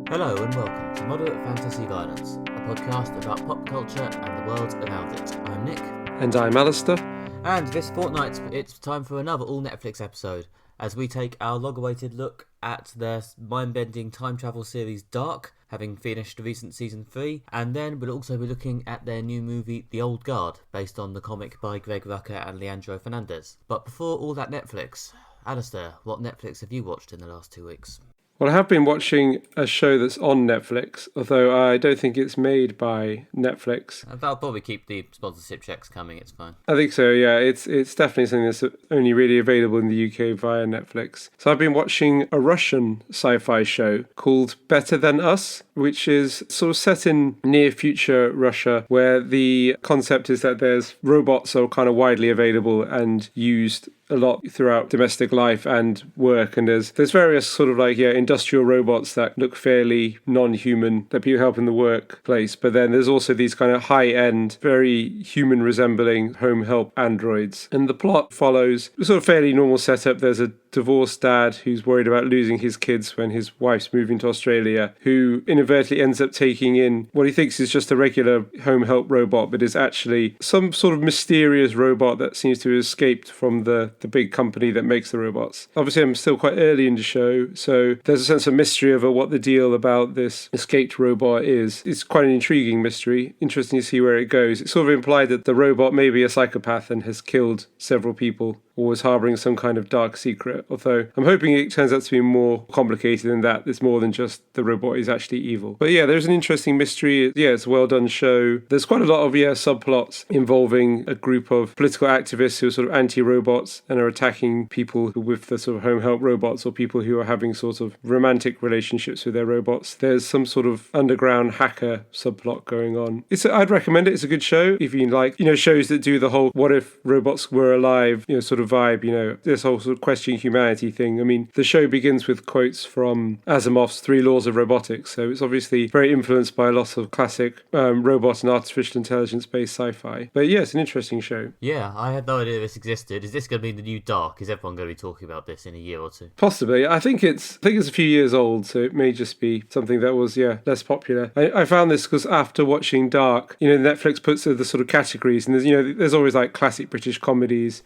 Hello and welcome to Moderate Fantasy Guidance, a podcast about pop culture and the world around it. I'm Nick. And I'm Alistair. And this fortnight it's time for another all Netflix episode as we take our long-awaited look at their mind-bending time travel series Dark, having finished recent season 3, and then we'll also be looking at their new movie The Old Guard, based on the comic by Greg Rucka and Leandro Fernandez. But before all that Netflix, Alistair, what Netflix have you watched in the last 2 weeks? Well, I have been watching a show that's on Netflix, although I don't think it's made by Netflix. That'll probably keep the sponsorship checks coming, it's fine. I think so, yeah. It's definitely something that's only really available in the UK via Netflix. So I've been watching a Russian sci-fi show called Better Than Us, which is sort of set in near-future Russia, where the concept is that there's robots are kind of widely available and used a lot throughout domestic life and work, and there's various sort of industrial robots that look fairly non-human that people help in the workplace, but then there's also these kind of high-end, very human resembling home help androids. And the plot follows a sort of fairly normal setup. There's a divorced dad who's worried about losing his kids when his wife's moving to Australia, who inadvertently ends up taking in what he thinks is just a regular home help robot, but is actually some sort of mysterious robot that seems to have escaped from the big company that makes the robots. Obviously, I'm still quite early in the show, so there's a sense of mystery over what the deal about this escaped robot is. It's quite an intriguing mystery. Interesting to see where it goes. It's sort of implied that the robot may be a psychopath and has killed several people, or was harbouring some kind of dark secret, although I'm hoping it turns out to be more complicated than that. It's more than just the robot is actually evil. But yeah, there's an interesting mystery. Yeah, it's a well-done show. There's quite a lot of, subplots involving a group of political activists who are sort of anti-robots and are attacking people with the sort of home help robots, or people who are having sort of romantic relationships with their robots. There's some sort of underground hacker subplot going on. I'd recommend it. It's a good show if you like, shows that do the whole what if robots were alive, sort of vibe, this whole sort of questioning humanity thing. I mean, the show begins with quotes from Asimov's 3 Laws of Robotics, so it's obviously very influenced by a lot of classic robot and artificial intelligence-based sci-fi. But yeah, it's an interesting show. Yeah, I had no idea this existed. Is this going to be the new Dark? Is everyone going to be talking about this in a year or two? Possibly. I think it's a few years old, so it may just be something that was, less popular. I found this because after watching Dark, Netflix puts the sort of categories, and there's always like classic British comedies.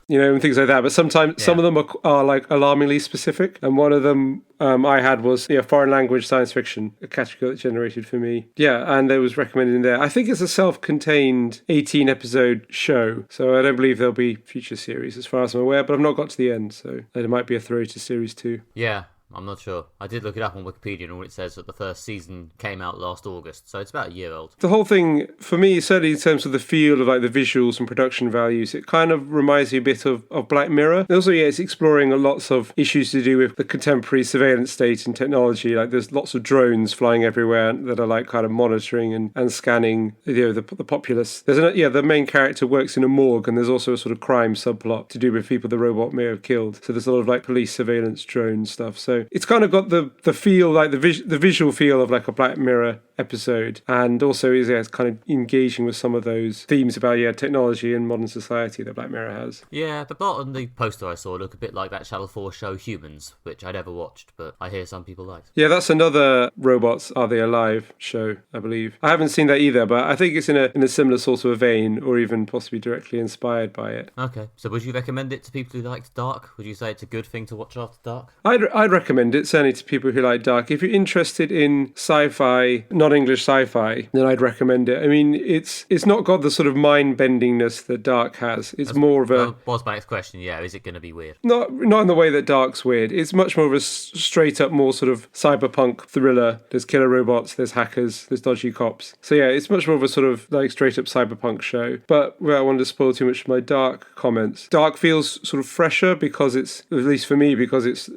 And things like that. But sometimes some of them are like alarmingly specific. And one of them I had was foreign language science fiction, a category that generated for me. Yeah, and there was recommended in there. I think it's a self-contained 18-episode show, so I don't believe there'll be future series as far as I'm aware, but I've not got to the end, so there might be a throw to series 2. Yeah. I'm not sure. I did look it up on Wikipedia, and all it says that the first season came out last August, so it's about a year old. The whole thing, for me, certainly in terms of the feel of the visuals and production values, it kind of reminds me a bit of Black Mirror. And also, it's exploring lots of issues to do with the contemporary surveillance state and technology. There's lots of drones flying everywhere that are kind of monitoring and scanning the populace. There's the main character works in a morgue, and there's also a sort of crime subplot to do with people the robot may have killed. So there's a lot of police surveillance drone stuff. So it's kind of got the feel, the visual feel of a Black Mirror episode, and also it's kind of engaging with some of those themes about technology and modern society that Black Mirror has. Yeah, the plot on the poster I saw looked a bit like that Channel 4 show Humans, which I never watched, but I hear some people liked. Yeah, that's another Robots Are They Alive show, I believe. I haven't seen that either, but I think it's in a similar sort of a vein, or even possibly directly inspired by it. Okay, so would you recommend it to people who liked Dark? Would you say it's a good thing to watch after Dark? I'd recommend it, certainly to people who like Dark. If you're interested in sci-fi, non-English sci-fi, then I'd recommend it. I mean, it's not got the sort of mind-bendingness that Dark has. It's more of a... Well, was my next question, is it going to be weird? Not in the way that Dark's weird. It's much more of a straight-up, more sort of cyberpunk thriller. There's killer robots, there's hackers, there's dodgy cops. So yeah, it's much more of a sort of straight-up cyberpunk show. But without wanting to spoil too much of my Dark comments, Dark feels sort of fresher because it's, at least for me, because it's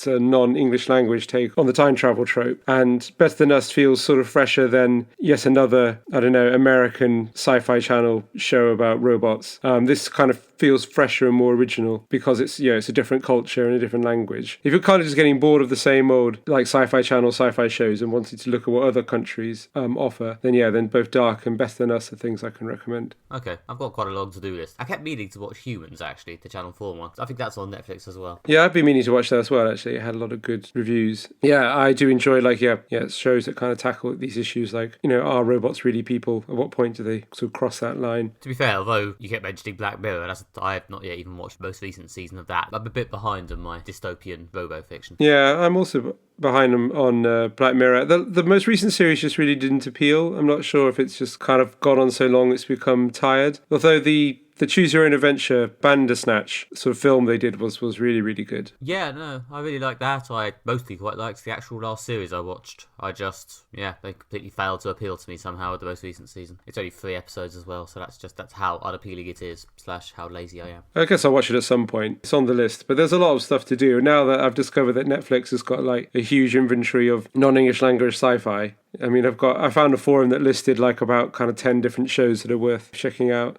a non-English language take on the time travel trope. And Better Than Us feels sort of fresher than yet another, American sci-fi channel show about robots. This kind of feels fresher and more original because it's a different culture and a different language. If you're kind of just getting bored of the same old sci-fi channel sci-fi shows and wanting to look at what other countries offer, then both Dark and Better Than Us are things I can recommend. Okay, I've got quite a long to-do list. I kept meaning to watch Humans, actually, the Channel 4 one. I think that's on Netflix as well. Yeah, I've been meaning to watch that as well, actually. It had a lot lot of good reviews. Yeah, I do enjoy shows that kind of tackle these issues like, are robots really people? At what point do they sort of cross that line? To be fair, although you kept mentioning Black Mirror, I have not yet even watched the most recent season of that. I'm a bit behind on my dystopian robo-fiction. Yeah, I'm also behind them on Black Mirror. The most recent series just really didn't appeal. I'm not sure if it's just kind of gone on so long it's become tired. Although the Choose Your Own Adventure Bandersnatch sort of film they did was really, really good. Yeah, no, I really like that. I mostly quite liked the actual last series I watched. They completely failed to appeal to me somehow with the most recent season. It's only 3 episodes as well, so that's how unappealing it is, / how lazy I am. I guess I'll watch it at some point. It's on the list, but there's a lot of stuff to do. Now that I've discovered that Netflix has got like a huge inventory of non-English language sci-fi. I mean, I found a forum that listed like about kind of 10 different shows that are worth checking out.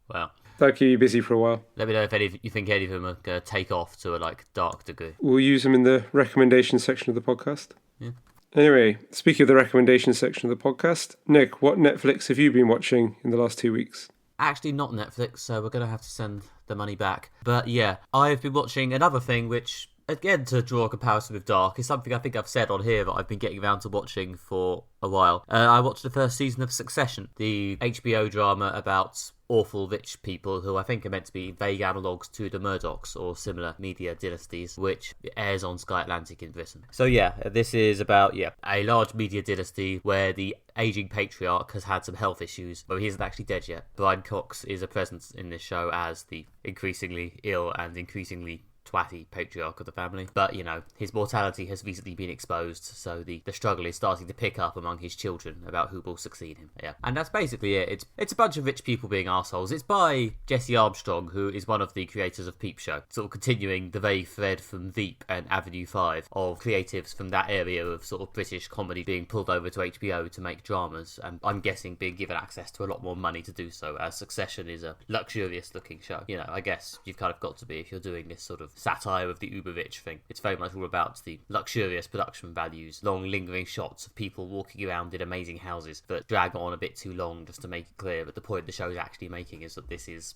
Well, that'll keep you busy for a while. Let me know if you think any of them are going to take off to a dark degree. We'll use them in the recommendation section of the podcast. Yeah. Anyway, speaking of the recommendation section of the podcast, Nick, what Netflix have you been watching in the last 2 weeks? Actually, not Netflix, so we're going to have to send the money back. But yeah, I've been watching another thing which, again, to draw a comparison with Dark, is something I think I've said on here that I've been getting around to watching for a while. I watched the first season of Succession, the HBO drama about awful rich people who I think are meant to be vague analogues to the Murdochs or similar media dynasties, which airs on Sky Atlantic in Britain. So yeah, this is about a large media dynasty where the aging patriarch has had some health issues, but he isn't actually dead yet. Brian Cox is a presence in this show as the increasingly ill and increasingly twatty patriarch of the family, but his mortality has recently been exposed, so the struggle is starting to pick up among his children about who will succeed him. Yeah, and that's basically it. It's a bunch of rich people being assholes. It's by Jesse Armstrong, who is one of the creators of Peep Show, sort of continuing the vague thread from Veep and Avenue 5 of creatives from that area of sort of British comedy being pulled over to HBO to make dramas, and I'm guessing being given access to a lot more money to do so, as Succession is a luxurious looking show. I guess you've kind of got to be if you're doing this sort of satire of the uber rich thing. It's very much all about the luxurious production values, long lingering shots of people walking around in amazing houses that drag on a bit too long just to make it clear that the point the show is actually making is that this is,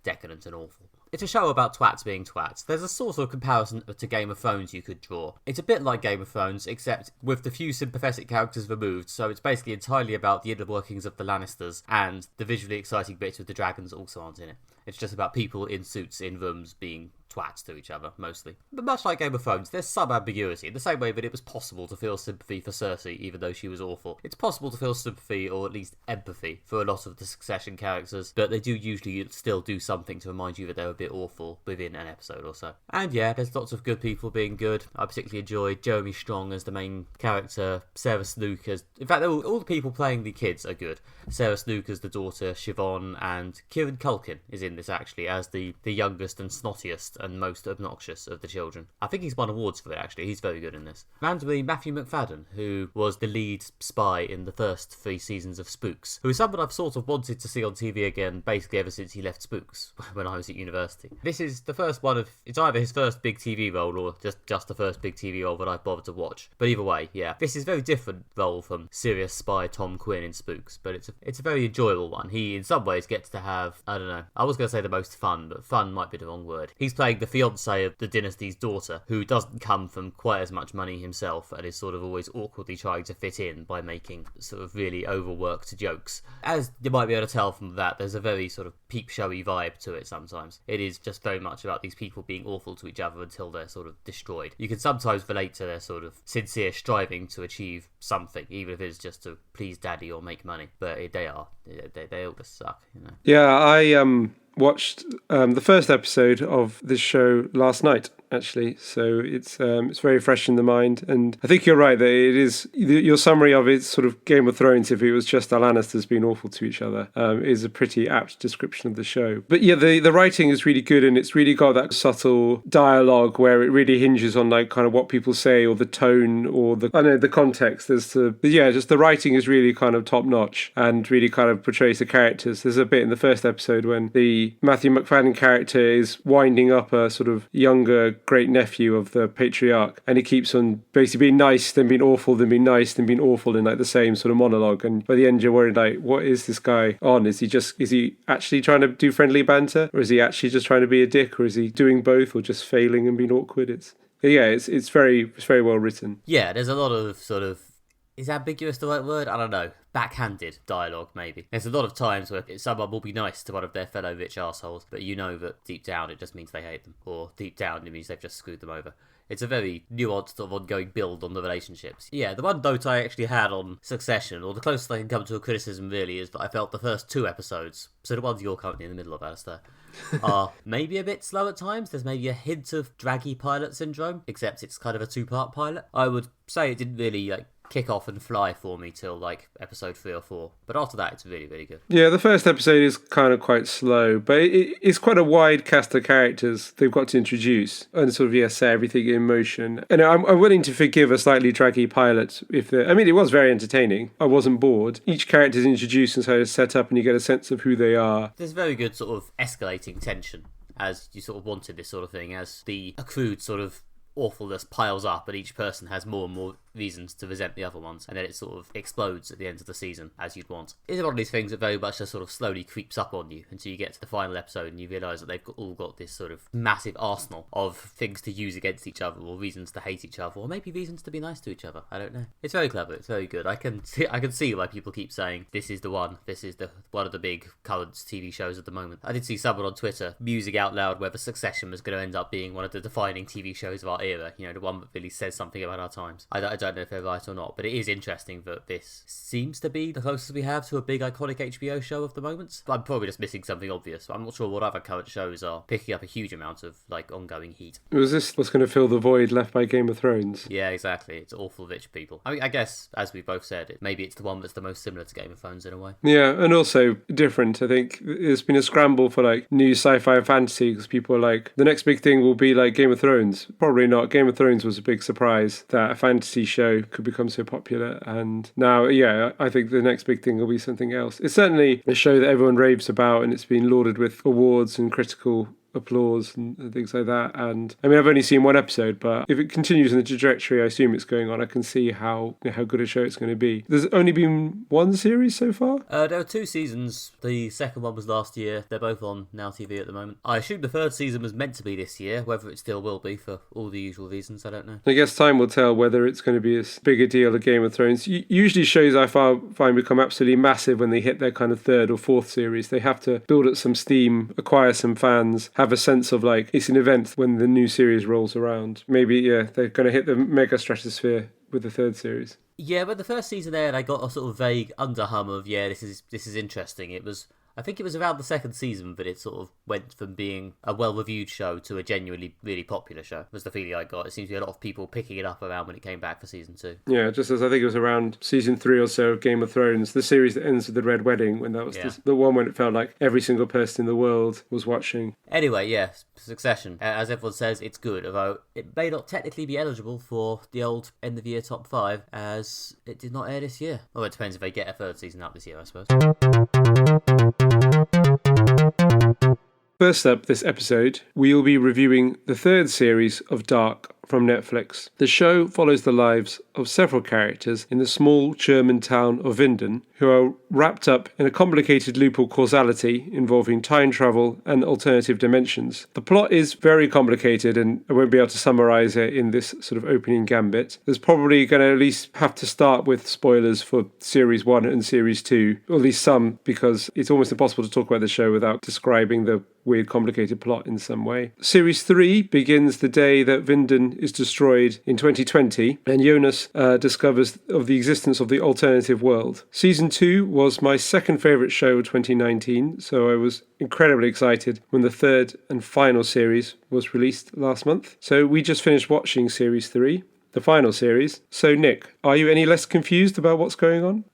decadent and awful. It's a show about twats being twats. There's a sort of comparison to Game of Thrones you could draw. It's a bit like Game of Thrones, except with the few sympathetic characters removed, so it's basically entirely about the inner workings of the Lannisters, and the visually exciting bits with the dragons also aren't in it. It's just about people in suits in rooms being twats to each other, mostly. But much like Game of Thrones, there's some ambiguity, in the same way that it was possible to feel sympathy for Cersei, even though she was awful. It's possible to feel sympathy, or at least empathy, for a lot of the Succession characters, but they do usually still do something to remind you that they're a bit awful within an episode or so. And yeah, there's lots of good people being good. I particularly enjoyed Jeremy Strong as the main character, Sarah Snook as... In fact, all the people playing the kids are good. Sarah Snook as the daughter, Siobhan, and Kieran Culkin is in this actually as the youngest and snottiest and most obnoxious of the children. I think he's won awards for it actually. He's very good in this. Randomly, Matthew McFadden, who was the lead spy in the first 3 seasons of Spooks, who is someone I've sort of wanted to see on TV again basically ever since he left Spooks when I was at university. This is the first one of... It's either his first big TV role or just the first big TV role that I've bothered to watch. But either way, yeah. This is a very different role from serious spy Tom Quinn in Spooks, but it's a very enjoyable one. He, in some ways, gets to have... I don't know. I was going to say the most fun, but fun might be the wrong word. He's playing the fiancé of the dynasty's daughter, who doesn't come from quite as much money himself and is sort of always awkwardly trying to fit in by making sort of really overworked jokes. As you might be able to tell from that, there's a very sort of Peep Showy vibe to it sometimes. It is just very much about these people being awful to each other until they're sort of destroyed. You can sometimes relate to their sort of sincere striving to achieve something, even if it's just to please daddy or make money. But they all just suck, Yeah, I watched the first episode of this show last night, actually. So it's very fresh in the mind, and I think you're right that it is your summary of it, sort of Game of Thrones. If it was just the Lannisters being awful to each other, is a pretty apt description of the show. But yeah, the writing is really good, and it's really got that subtle dialogue where it really hinges on like kind of what people say or the tone or the context. Just the writing is really kind of top notch and really kind of portrays the characters. There's a bit in the first episode when the Matthew McFadden character is winding up a sort of younger great nephew of the patriarch, and he keeps on basically being nice, then being awful, then being nice, then being awful in like the same sort of monologue. And by the end you're worried like, what is this guy on? Is he actually trying to do friendly banter, or is he actually just trying to be a dick, or is he doing both, or just failing and being awkward? Yeah, it's very well written. Yeah, there's a lot of sort of, is ambiguous the right word? I don't know. Backhanded dialogue, maybe. There's a lot of times where someone will be nice to one of their fellow rich assholes, but you know that deep down it just means they hate them, or deep down it means they've just screwed them over. It's a very nuanced sort of ongoing build on the relationships. Yeah, the one note I actually had on Succession, or the closest I can come to a criticism really, is that I felt the first 2 episodes, so the ones you're currently in the middle of, Alistair, are maybe a bit slow at times. There's maybe a hint of draggy pilot syndrome, except it's kind of a 2-part pilot. I would say it didn't really kick off and fly for me till episode 3 or 4, but after that it's really, really good. Yeah, the first episode is kind of quite slow, but it's quite a wide cast of characters they've got to introduce and sort of set everything in motion. And I'm willing to forgive a slightly draggy pilot if it was very entertaining. I wasn't bored. Each character is introduced and so it's set up, and you get a sense of who they are. There's very good sort of escalating tension as you sort of wanted this sort of thing, as the accrued sort of awfulness piles up, and each person has more and more reasons to resent the other ones, and then it sort of explodes at the end of the season as you'd want. It's one of these things that very much just sort of slowly creeps up on you until you get to the final episode and you realise that they've all got this sort of massive arsenal of things to use against each other, or reasons to hate each other, or maybe reasons to be nice to each other. I don't know. It's very clever. It's very good. I can see why people keep saying this is the one. This is the one of the big current TV shows at the moment. I did see someone on Twitter musing out loud whether Succession was going to end up being one of the defining TV shows of our era. The one that really says something about our times. I don't know if they're right or not, but it is interesting that this seems to be the closest we have to a big iconic HBO show of the moment. I'm probably just missing something obvious. I'm not sure what other current shows are picking up a huge amount of ongoing heat. Was this what's going to fill the void left by Game of Thrones? Yeah, exactly. It's awful rich people. I mean, I guess, as we both said, maybe it's the one that's the most similar to Game of Thrones in a way. Yeah, and also different. I think there's been a scramble for new sci-fi and fantasy because people are like, the next big thing will be like Game of Thrones. Probably not. Game of Thrones was a big surprise that a fantasy show could become so popular, and now I think the next big thing will be something else. It's certainly a show that everyone raves about, and it's been lauded with awards and critical applause and things like that. And I mean, I've only seen 1 episode, but if it continues in the trajectory I assume it's going on, I can see how good a show it's going to be. There's only been 1 series so far? There were 2 seasons. The second one was last year. They're both on Now TV at the moment. I assume the 3rd season was meant to be this year. Whether it still will be for all the usual reasons, I don't know. I guess time will tell whether it's going to be as big a deal as Game of Thrones. Usually shows I find become absolutely massive when they hit their kind of 3rd or 4th series. They have to build up some steam, acquire some fans, have a sense of it's an event when the new series rolls around. Maybe, they're going to hit the mega stratosphere with the 3rd series. Yeah, but the first season aired, I got a sort of vague underhum of, this is interesting. I think it was around the 2nd season that it sort of went from being a well-reviewed show to a genuinely really popular show, was the feeling I got. It seems to be a lot of people picking it up around when it came back for season 2. Yeah, just as I think it was around season 3 or so of Game of Thrones, the series that ends with the Red Wedding, when that was the one when it felt like every single person in the world was watching. Anyway, Succession. As everyone says, it's good, although it may not technically be eligible for the old end-of-year top 5, as it did not air this year. Well, it depends if they get a 3rd season out this year, I suppose. First up this episode, we will be reviewing the 3rd series of Dark from Netflix. The show follows the lives of several characters in the small German town of Winden, who are wrapped up in a complicated loop of causality involving time travel and alternative dimensions. The plot is very complicated, and I won't be able to summarise it in this sort of opening gambit. There's probably going to at least have to start with spoilers for Series 1 and Series 2, or at least some, because it's almost impossible to talk about the show without describing the weird, complicated plot in some way. Series 3 begins the day that Winden is destroyed in 2020, and Jonas discovers of the existence of the alternative world. Season 2 was my second favourite show of 2019, so I was incredibly excited when the 3rd and final series was released last month. So we just finished watching Series 3, the final series. So Nick, are you any less confused about what's going on?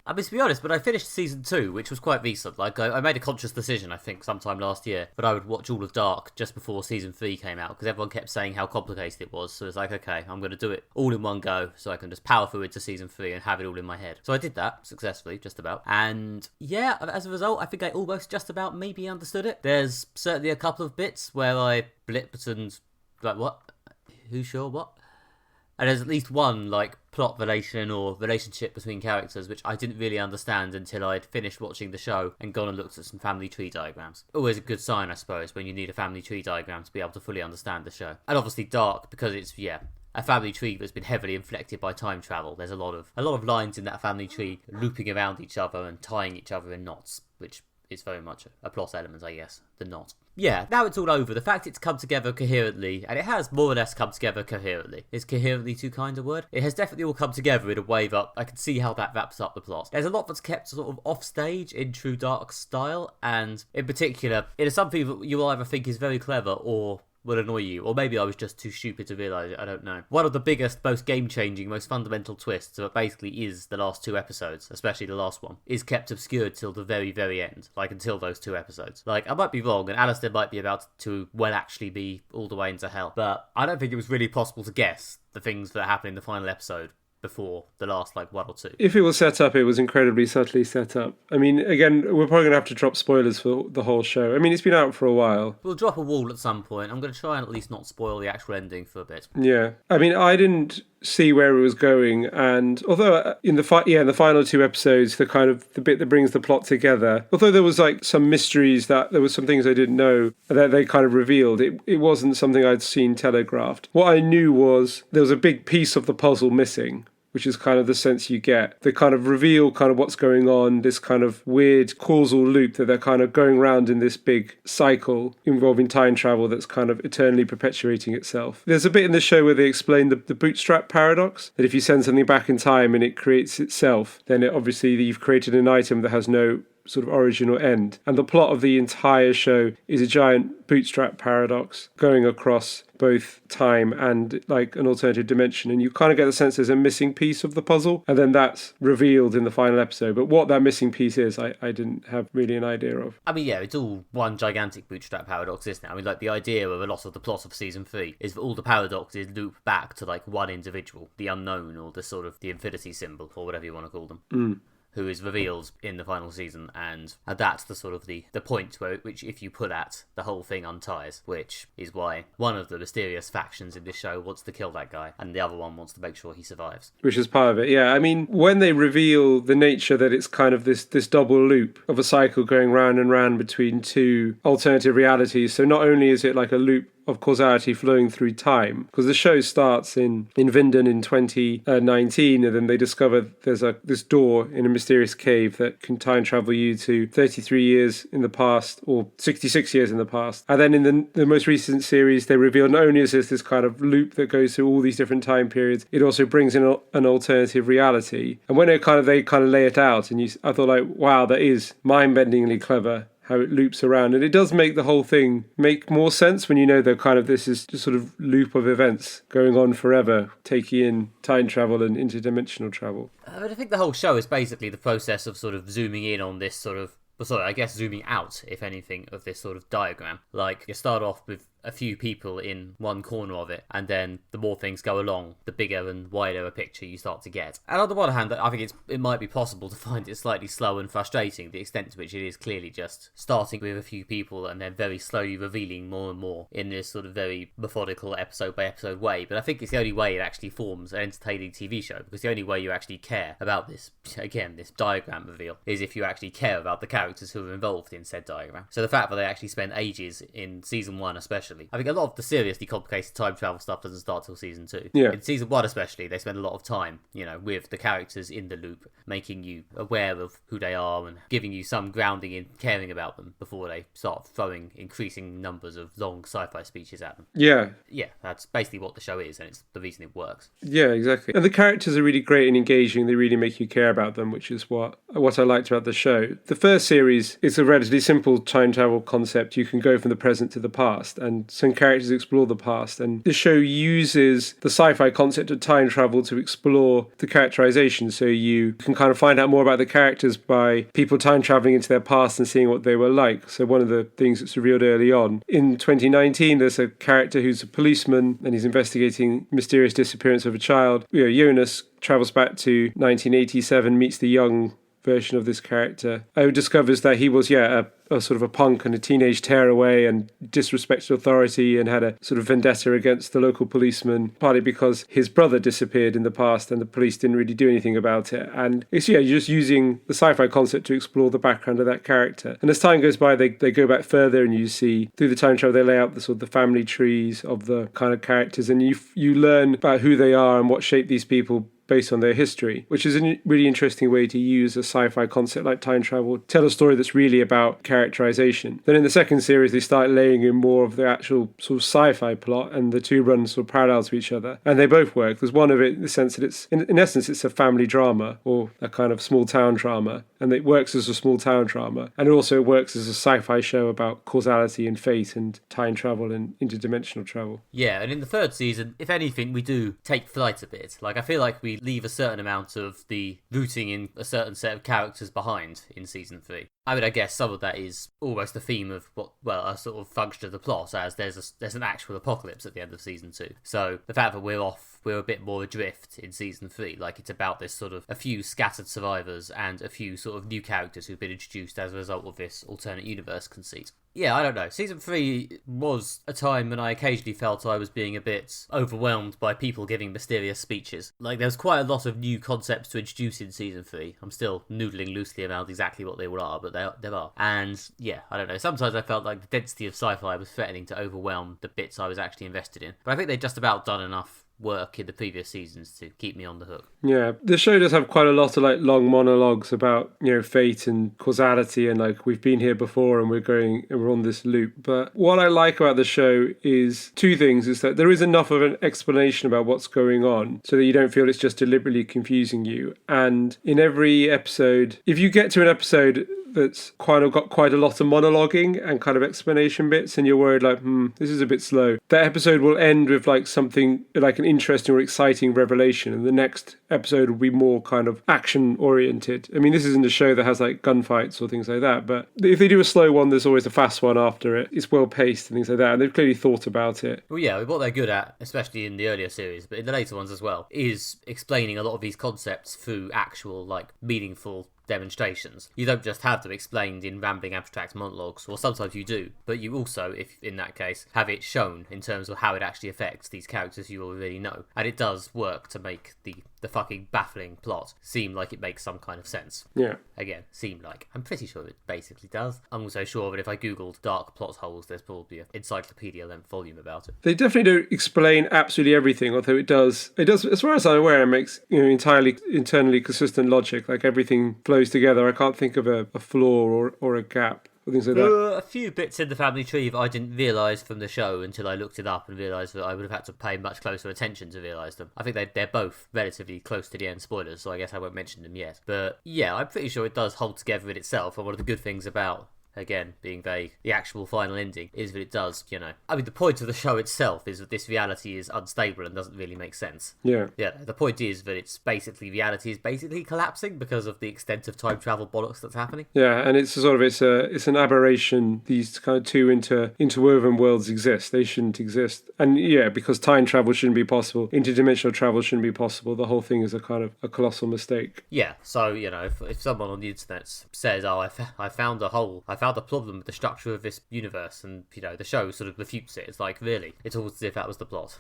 I mean, to be honest, when I finished season 2, which was quite recent, I made a conscious decision, I think, sometime last year, that I would watch all of Dark just before season 3 came out, because everyone kept saying how complicated it was, so it's okay, I'm going to do it all in one go, so I can just power through into season 3 and have it all in my head. So I did that, successfully, just about, and as a result, I think I almost just about maybe understood it. There's certainly a couple of bits where I blipped and, what? Who sure what? And there's at least one, like, plot relation or relationship between characters which I didn't really understand until I'd finished watching the show and gone and looked at some family tree diagrams. Always a good sign, I suppose, when you need a family tree diagram to be able to fully understand the show. And obviously Dark, because it's, a family tree that's been heavily inflected by time travel. There's a lot of lines in that family tree looping around each other and tying each other in knots, which is very much a plot element, I guess. The knot. Yeah, now it's all over. The fact it's come together coherently, and it has more or less come together coherently. Is coherently too kind a word? It has definitely all come together in a way that I can see how that wraps up the plot. There's a lot that's kept sort of off stage in true Dark style, and in particular, it is something that you will either think is very clever or will annoy you, or maybe I was just too stupid to realise it, I don't know. One of the biggest, most game-changing, most fundamental twists, that basically is the last 2 episodes, especially the last one, is kept obscured till the very, very end, like until those 2 episodes. Like, I might be wrong, and Alistair might be about to, well, actually be all the way into hell, but I don't think it was really possible to guess the things that happen in the final episode before the last, 1 or 2. If it was set up, it was incredibly subtly set up. I mean, again, we're probably going to have to drop spoilers for the whole show. I mean, it's been out for a while. We'll drop a wall at some point. I'm going to try and at least not spoil the actual ending for a bit. Yeah. I mean, I didn't see where it was going, and although in the final 2 episodes, the bit that brings the plot together, although there was some mysteries, that there was some things I didn't know that they kind of revealed, it wasn't something I'd seen telegraphed. What I knew was there was a big piece of the puzzle missing, which is kind of the sense you get. They kind of reveal kind of what's going on, this kind of weird causal loop that they're kind of going around in this big cycle involving time travel that's kind of eternally perpetuating itself. There's a bit in the show where they explain the bootstrap paradox, that if you send something back in time and it creates itself, then obviously you've created an item that has no sort of origin or end. And the plot of the entire show is a giant bootstrap paradox going across both time and an alternative dimension, and you kind of get the sense there's a missing piece of the puzzle, and then that's revealed in the final episode. But what that missing piece is, I didn't have really an idea of. I mean, yeah, it's all one gigantic bootstrap paradox, isn't it? I mean, the idea of a lot of the plot of season 3 is that all the paradoxes loop back to one individual, the unknown, or the infinity symbol, or whatever you want to call them. Who is revealed in the final season, and that's the sort of the point which if you pull at, the whole thing unties, which is why one of the mysterious factions in this show wants to kill that guy, and the other one wants to make sure he survives. Which is part of it, yeah. I mean, when they reveal the nature that it's kind of this double loop of a cycle going round and round between 2 alternative realities, so not only is it like a loop of causality flowing through time, because the show starts in Vinden in 2019, and then they discover there's this door in a mysterious cave that can time travel you to 33 years in the past, or 66 years in the past. And then in the most recent series, they reveal not only is there this kind of loop that goes through all these different time periods, it also brings in an alternative reality. And when they kind of lay it out, and I thought wow, that is mind-bendingly clever, how it loops around. And it does make the whole thing make more sense when you know that kind of this is just sort of loop of events going on forever, taking in time travel and interdimensional travel. I think the whole show is basically the process of sort of zooming in on this sort of, zooming out, if anything, of this sort of diagram. You start off with a few people in one corner of it, and then the more things go along, the bigger and wider a picture you start to get. And on the one hand, I think it might be possible to find it slightly slow and frustrating, the extent to which it is clearly just starting with a few people and then very slowly revealing more and more in this sort of very methodical episode by episode way. But I think it's the only way it actually forms an entertaining TV show, because the only way you actually care about this diagram reveal, is if you actually care about the characters who are involved in said diagram. So the fact that they actually spent ages in season 1 especially, I think a lot of the seriously complicated time travel stuff doesn't start till season 2. Yeah. In season 1 especially, they spend a lot of time, with the characters in the loop, making you aware of who they are and giving you some grounding in caring about them before they start throwing increasing numbers of long sci-fi speeches at them. Yeah. Yeah, that's basically what the show is, and it's the reason it works. Yeah, exactly. And the characters are really great and engaging. They really make you care about them, which is what I liked about the show. The first series is a relatively simple time travel concept. You can go from the present to the past, and some characters explore the past. And the show uses the sci-fi concept of time travel to explore the characterization. So you can kind of find out more about the characters by people time traveling into their past and seeing what they were like. So one of the things that's revealed early on, in 2019, there's a character who's a policeman and he's investigating mysterious disappearance of a child. Jonas travels back to 1987, meets the young version of this character, who discovers that he was, a sort of a punk and a teenage tearaway and disrespected authority and had a sort of vendetta against the local policeman, partly because his brother disappeared in the past and the police didn't really do anything about it. And it's, you're just using the sci-fi concept to explore the background of that character. And as time goes by, they go back further, and you see through the time travel, they lay out the sort of the family trees of the kind of characters, and you learn about who they are and what shaped these people based on their history, which is a really interesting way to use a sci-fi concept like time travel, tell a story that's really about characterization. Then in the second series, they start laying in more of the actual sort of sci-fi plot, and the two run sort of parallel to each other. And they both work. There's one of it in the sense that it's, in essence, it's a family drama or a kind of small town drama. And it works as a small town drama. And it also works as a sci-fi show about causality and fate and time travel and interdimensional travel. Yeah, and in the third season, if anything, we do take flight a bit. Like, I feel like we leave a certain amount of the rooting in a certain set of characters behind in season 3. I mean, I guess some of that is almost the theme of a sort of function of the plot, as there's an actual apocalypse at the end of season 2. So the fact that we're a bit more adrift in season 3, like it's about this sort of a few scattered survivors and a few sort of new characters who've been introduced as a result of this alternate universe conceit. Yeah, I don't know. Season 3 was a time when I occasionally felt I was being a bit overwhelmed by people giving mysterious speeches. Like, there's quite a lot of new concepts to introduce in Season 3. I'm still noodling loosely around exactly what they all are, but there are. And, yeah, I don't know. Sometimes I felt like the density of sci-fi was threatening to overwhelm the bits I was actually invested in. But I think they've just about done enough work in the previous seasons to keep me on the hook. Yeah, the show does have quite a lot of like long monologues about, fate and causality, and like we've been here before and we're on this loop. But what I like about the show is two things: is that there is enough of an explanation about what's going on so that you don't feel it's just deliberately confusing you. And in every episode, if you get to an episode that's got quite a lot of monologuing and kind of explanation bits, and you're worried like, this is a bit slow, that episode will end with like something like an interesting or exciting revelation, and the next episode will be more kind of action oriented. I mean, this isn't a show that has like gunfights or things like that, but if they do a slow one, there's always a fast one after it. It's well paced and things like that, and they've clearly thought about it. Well, yeah, what they're good at, especially in the earlier series, but in the later ones as well, is explaining a lot of these concepts through actual, like, meaningful demonstrations. You don't just have them explained in rambling abstract monologues, or sometimes you do, but you also, if in that case, have it shown in terms of how it actually affects these characters you already know. And it does work to make the fucking baffling plot seem like it makes some kind of sense. Yeah. Again, seem like. I'm pretty sure it basically does. I'm also sure that if I googled dark plot holes, there's probably an encyclopedia length volume about it. They definitely don't explain absolutely everything, although it does, as far as I'm aware, it makes entirely internally consistent logic, like everything flows together. I can't think of a flaw or a gap. Things like there that. were a few bits in the family tree that I didn't realise from the show until I looked it up and realised that I would have had to pay much closer attention to realise them. I think they're both relatively close to the end spoilers, so I guess I won't mention them yet. But yeah, I'm pretty sure it does hold together in itself, and one of the good things about, again, being vague, the actual final ending is that it does, I mean, the point of the show itself is that this reality is unstable and doesn't really make sense. Yeah. Yeah, the point is that reality is basically collapsing because of the extent of time travel bollocks that's happening. Yeah, and it's an aberration. These kind of two interwoven worlds exist. They shouldn't exist. And yeah, because time travel shouldn't be possible, interdimensional travel shouldn't be possible. The whole thing is a kind of a colossal mistake. Yeah, so, if someone on the internet says, I found a hole, I found a problem with the structure of this universe, and the show sort of refutes it. It's like, really, it's almost as if that was the plot.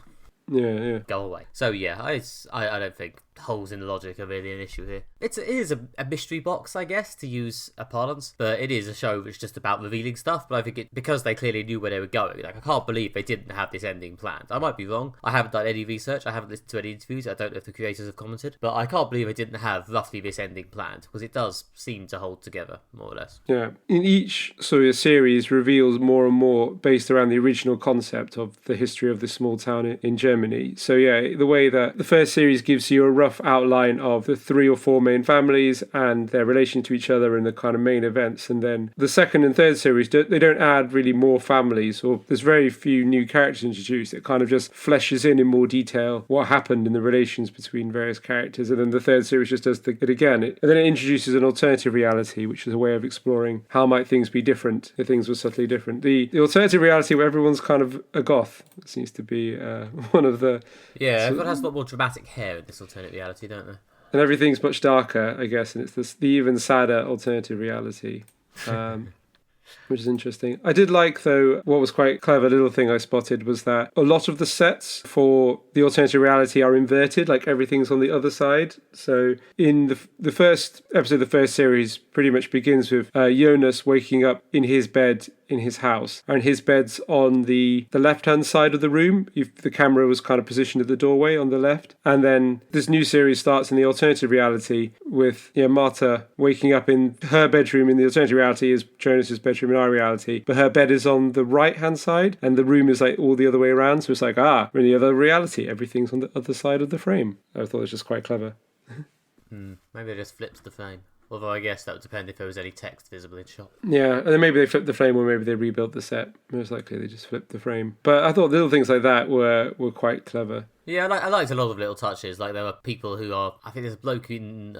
Yeah. Go away. So yeah, I don't think holes in the logic are really an issue here. It is a mystery box, I guess, to use a parlance, but it is a show that's just about revealing stuff. But I think because they clearly knew where they were going, like, I can't believe they didn't have this ending planned. I might be wrong. I haven't done any research. I haven't listened to any interviews. I don't know if the creators have commented, but I can't believe they didn't have roughly this ending planned, because it does seem to hold together more or less. Yeah, in each sort of series reveals more and more based around the original concept of the history of this small town in Germany. So yeah, the way that the first series gives you a rough outline of the 3 or 4 main families and their relation to each other and the kind of main events, and then the second and third series, they don't add really more families, or there's very few new characters introduced. It kind of just fleshes in more detail what happened in the relations between various characters, and then the third series just does it again. And then it introduces an alternative reality, which is a way of exploring how might things be different if things were subtly different. The alternative reality where everyone's kind of a goth seems to be one of the... Yeah, everyone has a lot more dramatic hair in this alternate reality, don't they? And everything's much darker, I guess, and it's the even sadder alternative reality. Which is interesting. I did like, though, what was quite a clever little thing I spotted was that a lot of the sets for the alternative reality are inverted, like everything's on the other side. So in the first episode of the first series pretty much begins with Jonas waking up in his bed in his house, and his bed's on the left-hand side of the room. If the camera was kind of positioned at the doorway on the left. And then this new series starts in the alternative reality with Marta waking up in her bedroom. In the alternative reality is Jonas's bedroom in our reality, but her bed is on the right-hand side and the room is like all the other way around. So it's like, we're in the other reality. Everything's on the other side of the frame. I thought it was just quite clever. Maybe they just flipped the frame. Although I guess that would depend if there was any text visible in shot. Yeah, and then maybe they flipped the frame or maybe they rebuilt the set. Most likely they just flipped the frame. But I thought little things like that were quite clever. Yeah, I liked a lot of little touches. Like there were people who are... I think there's a bloke in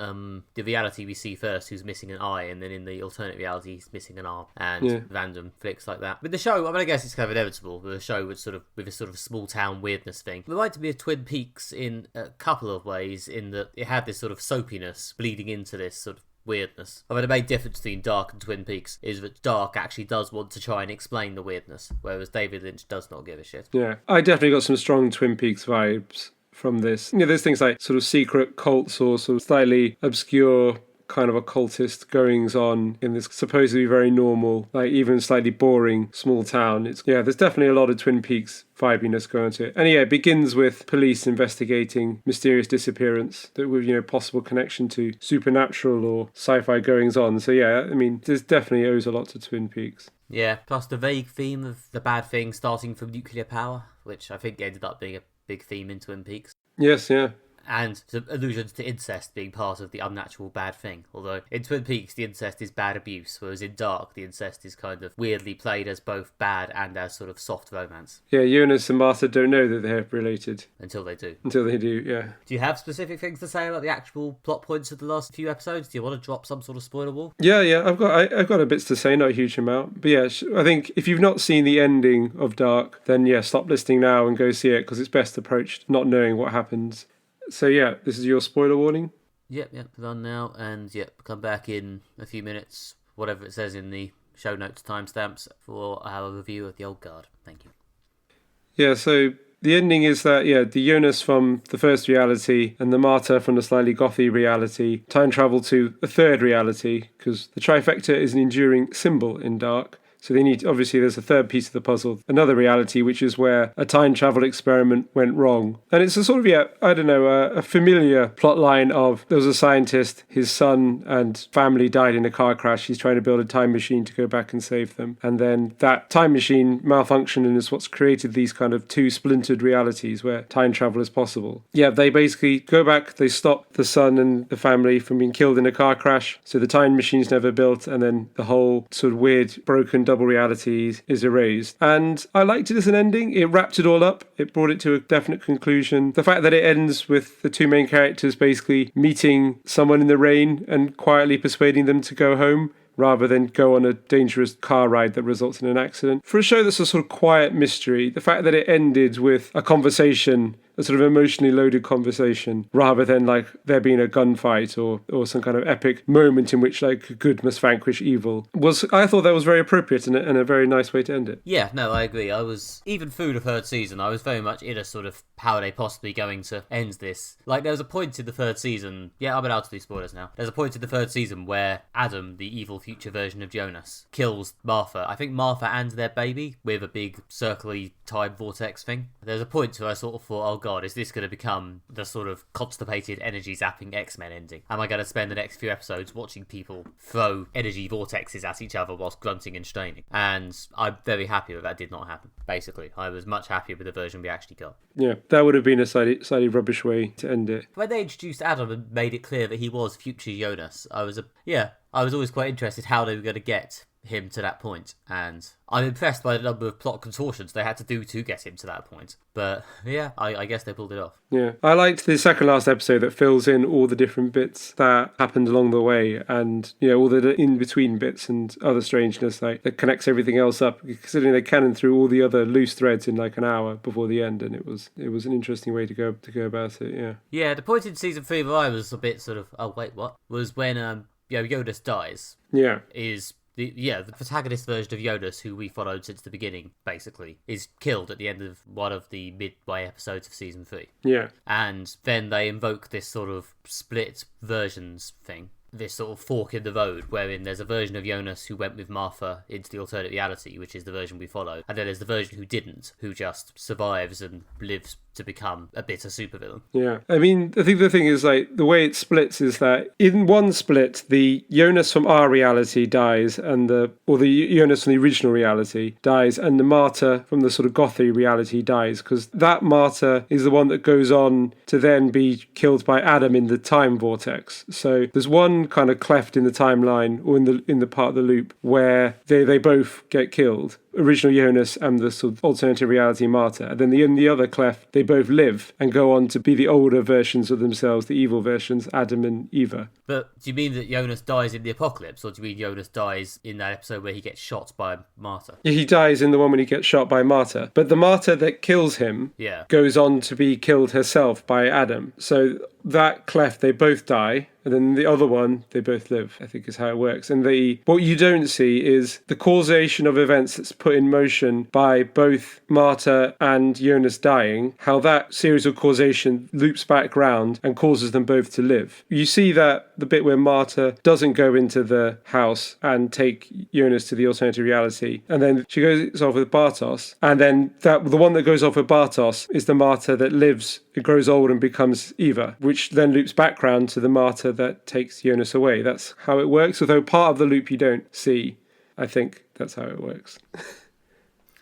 the reality we see first who's missing an eye, and then in the alternate reality he's missing an arm. And random flicks like that. With the show, I mean, I guess it's kind of inevitable. The show with a sort of small town weirdness thing. It reminded me of Twin Peaks in a couple of ways, in that it had this sort of soapiness bleeding into this sort of weirdness. I mean, the main difference between Dark and Twin Peaks is that Dark actually does want to try and explain the weirdness, whereas David Lynch does not give a shit. Yeah, I definitely got some strong Twin Peaks vibes from this. There's things like sort of secret cults or sort of slightly obscure kind of occultist goings on in this supposedly very normal, like even slightly boring small town. There's definitely a lot of Twin Peaks vibiness going to it. And it begins with police investigating mysterious disappearance that with possible connection to supernatural or sci-fi goings on. So there's definitely owes a lot to Twin Peaks. Yeah, plus the vague theme of the bad thing starting from nuclear power, which I think ended up being a big theme in Twin Peaks. Yes, yeah. And some allusions to incest being part of the unnatural bad thing. Although in Twin Peaks, the incest is bad abuse, whereas in Dark, the incest is kind of weirdly played as both bad and as sort of soft romance. Yeah, Jonas and Martha don't know that they're related. Until they do. Until they do, yeah. Do you have specific things to say about the actual plot points of the last few episodes? Do you want to drop some sort of spoiler wall? Yeah, I've got a bits to say, not a huge amount. But yeah, I think if you've not seen the ending of Dark, then stop listening now and go see it, because it's best approached not knowing what happens. So this is your spoiler warning? Yep, done now, and come back in a few minutes, whatever it says in the show notes timestamps, for our review of The Old Guard. Thank you. Yeah, so the ending is that, the Jonas from the first reality and the Marta from the slightly gothy reality time travel to a third reality, because the trifecta is an enduring symbol in Dark. So obviously there's a third piece of the puzzle, another reality, which is where a time travel experiment went wrong. And it's a sort of, a familiar plot line of there was a scientist, his son and family died in a car crash. He's trying to build a time machine to go back and save them. And then that time machine malfunctioned and is what's created these kind of two splintered realities where time travel is possible. Yeah, they basically go back, they stop the son and the family from being killed in a car crash. So the time machine's never built, and then the whole sort of weird, broken double realities is erased. And I liked it as an ending. It wrapped it all up. It brought it to a definite conclusion. The fact that it ends with the two main characters basically meeting someone in the rain and quietly persuading them to go home, rather than go on a dangerous car ride that results in an accident. For a show that's a sort of quiet mystery, the fact that it ended with a conversation, a sort of emotionally loaded conversation, rather than like there being a gunfight or some kind of epic moment in which like good must vanquish evil, I thought that was very appropriate and a very nice way to end it. Yeah, no, I agree. I was, even through the third season, I was very much in a sort of, how are they possibly going to end this? Like, there was a point in the third season, I'm allowed to do spoilers now, there's a point in the third season where Adam, the evil future version of Jonas, kills Martha. I think Martha and their baby with a big circly time vortex thing. There's a point where I sort of thought, oh god, is this going to become the sort of constipated energy zapping X-Men ending? Am I going to spend the next few episodes watching people throw energy vortexes at each other whilst grunting and straining? And I'm very happy that did not happen, basically. I was much happier with the version we actually got. Yeah, that would have been a slightly rubbish way to end it. When they introduced Adam and made it clear that he was future Jonas, I was always quite interested how they were going to get him to that point, and I'm impressed by the number of plot contortions they had to do to get him to that point. But yeah, I guess they pulled it off. Yeah, I liked the second last episode that fills in all the different bits that happened along the way, and all the in between bits and other strangeness that connects everything else up. Considering they canon through all the other loose threads in like an hour before the end, and it was an interesting way to go about it. Yeah. Yeah, the point in season 3 where I was a bit sort of, oh wait, what? Was when Jonas dies. Yeah. Is the protagonist version of Jonas, who we followed since the beginning, basically, is killed at the end of one of the midway episodes of season 3. Yeah. And then they invoke this sort of split versions thing. This sort of fork in the road, wherein there's a version of Jonas who went with Martha into the alternate reality, which is the version we follow, and then there's the version who didn't, who just survives and lives to become a bitter supervillain. Yeah. I mean, I think the thing is, like, the way it splits is that in one split, the Jonas from our reality dies, and the Jonas from the original reality dies, and the Marta from the sort of gothy reality dies, because that Marta is the one that goes on to then be killed by Adam in the time vortex. So there's one kind of cleft in the timeline, or in the part of the loop, where they both get killed. Original Jonas and the sort of alternative reality Marta. And then in the other cleft, they both live and go on to be the older versions of themselves, the evil versions, Adam and Eva. But do you mean that Jonas dies in the apocalypse, or do you mean Jonas dies in that episode where he gets shot by Marta? Yeah, he dies in the one when he gets shot by Marta. But the Marta that kills him goes on to be killed herself by Adam. So that cleft, they both die, and then the other one, they both live, I think is how it works. And what you don't see is the causation of events that's put in motion by both Marta and Jonas dying, how that series of causation loops back round and causes them both to live. You see that the bit where Marta doesn't go into the house and take Jonas to the alternative reality, and then she goes off with Bartos, and then the one that goes off with Bartos is the Marta that lives, it grows old and becomes Eva, which then loops back round to the Marta that takes Jonas away. That's how it works, although part of the loop you don't see. I think that's how it works.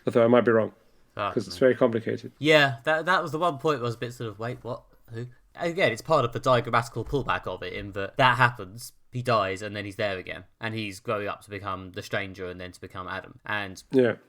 Although I might be wrong, because it's very complicated. Yeah, that was the one point where I was a bit sort of, wait, what? Who? Again, it's part of the diagrammatical pullback of it, in that happens, he dies, and then he's there again. And he's growing up to become the stranger and then to become Adam. And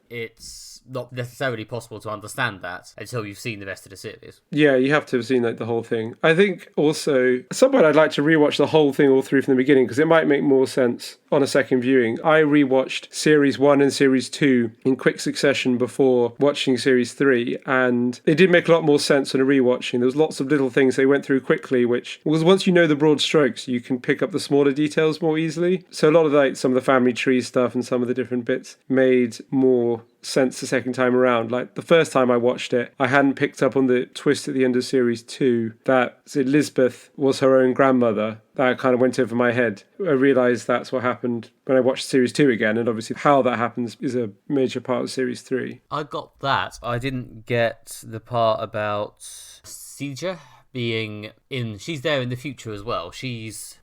it's not necessarily possible to understand that until you've seen the rest of the series. Yeah, you have to have seen the whole thing. I think also, at some point I'd like to rewatch the whole thing all through from the beginning, because it might make more sense on a second viewing. I rewatched Series 1 and Series 2 in quick succession before watching Series 3, and it did make a lot more sense on a rewatching. There was lots of little things they went through quickly, which was, once you know the broad strokes, you can pick up the smaller details more easily. So a lot of some of the family tree stuff and some of the different bits made more sense the second time around. Like the first time I watched it, I hadn't picked up on the twist at the end of Series 2 that Elizabeth was her own grandmother. That kind of went over my head. I realised that's what happened when I watched Series 2 again, and obviously how that happens is a major part of Series 3. I got that. I didn't get the part about Seja being in... She's there in the future as well. She's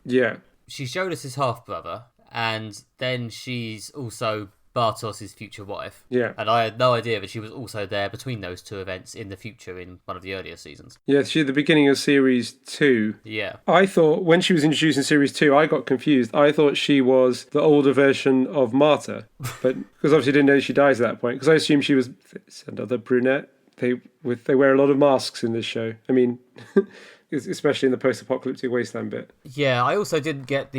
Jonas's half-brother, and then she's also Bartos' future wife. Yeah. And I had no idea that she was also there between those two events in the future in one of the earlier seasons. Yeah, she's at the beginning of Series 2. Yeah. I thought, when she was introduced in Series 2, I got confused. I thought she was the older version of Marta. But because obviously I didn't know she dies at that point, because I assumed she was another brunette. They wear a lot of masks in this show. I mean, especially in the post-apocalyptic wasteland bit. Yeah, I also didn't get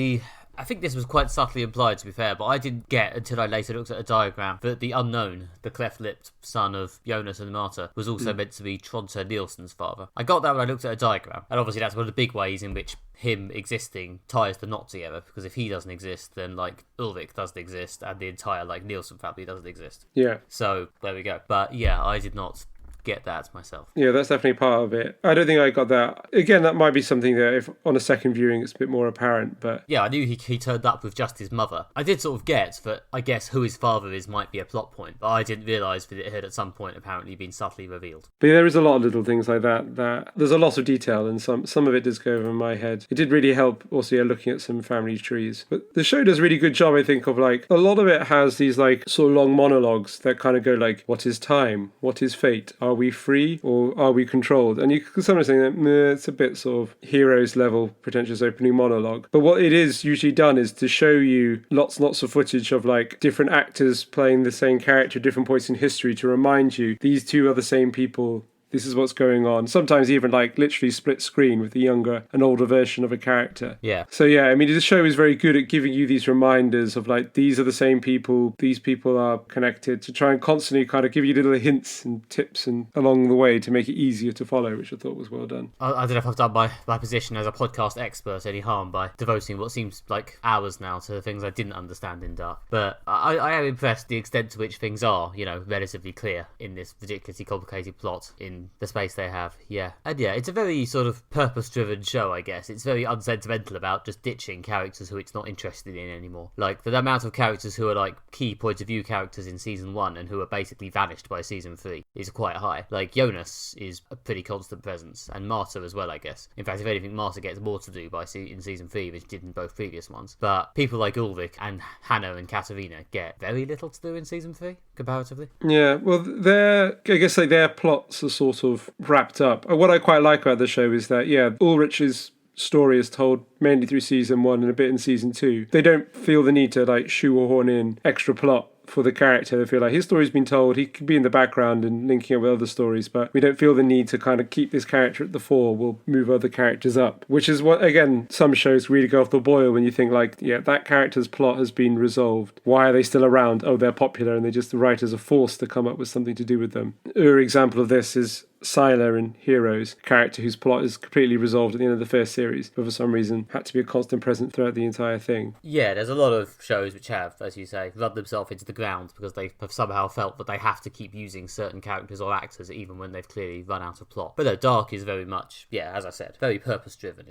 I think this was quite subtly implied, to be fair, but I didn't get, until I later looked at a diagram, that the unknown, the cleft-lipped son of Jonas and Marta, was also meant to be Tronte Nielsen's father. I got that when I looked at a diagram, and obviously that's one of the big ways in which him existing ties the knot together, because if he doesn't exist, then, Ulrich doesn't exist, and the entire, Nielsen family doesn't exist. Yeah. So, there we go. But, yeah, I did not get that myself. Yeah, that's definitely part of it. I don't think I got that. Again, that might be something that if on a second viewing it's a bit more apparent, but... Yeah, I knew he turned up with just his mother. I did sort of get that, I guess, who his father is might be a plot point, but I didn't realise that it had at some point apparently been subtly revealed. But there is a lot of little things like that there's a lot of detail, and some of it does go over my head. It did really help also looking at some family trees. But the show does a really good job, I think, of a lot of it has these sort of long monologues that kind of go what is time? What is fate? Are are we free or are we controlled? And you could sometimes think that it's a bit sort of heroes level pretentious opening monologue. But what it is usually done is to show you lots and lots of footage of like different actors playing the same character at different points in history to remind you these two are the same people. This is what's going on. Sometimes even like literally split screen with the younger and older version of a character. Yeah. So yeah, I mean, the show is very good at giving you these reminders of like, these are the same people, these people are connected, to try and constantly kind of give you little hints and tips and along the way to make it easier to follow, which I thought was well done. I don't know if I've done my position as a podcast expert any harm by devoting what seems like hours now to the things I didn't understand in Dark. But I am impressed the extent to which things are, relatively clear in this ridiculously complicated plot in the space they have. Yeah. And yeah, it's a very sort of purpose-driven show, I guess. It's very unsentimental about just ditching characters who it's not interested in anymore. Like, the amount of characters who are like key point of view characters in season 1 and who are basically vanished by season 3 is quite high. Like, Jonas is a pretty constant presence, and Marta as well, I guess. In fact, if anything, Marta gets more to do in season 3 than she did in both previous ones. But people like Ulrich and Hannah and Katerina get very little to do in season 3, comparatively. Yeah, well, their plots are sort of wrapped up. What I quite like about the show is that, Ulrich's story is told mainly through season 1 and a bit in season 2. They don't feel the need to like shoehorn in extra plot for the character. They feel like his story's been told, he could be in the background and linking up with other stories, but we don't feel the need to kind of keep this character at the fore. We'll move other characters up, which is what, again, some shows really go off the boil when you think like, that character's plot has been resolved. Why are they still around? Oh, they're popular, and the writers are forced to come up with something to do with them. An example of this is Scylla in Heroes, a character whose plot is completely resolved at the end of the first series, but for some reason had to be a constant presence throughout the entire thing. Yeah, there's a lot of shows which have, as you say, run themselves into the ground because they have somehow felt that they have to keep using certain characters or actors even when they've clearly run out of plot. But no, Dark is very much, as I said, very purpose-driven.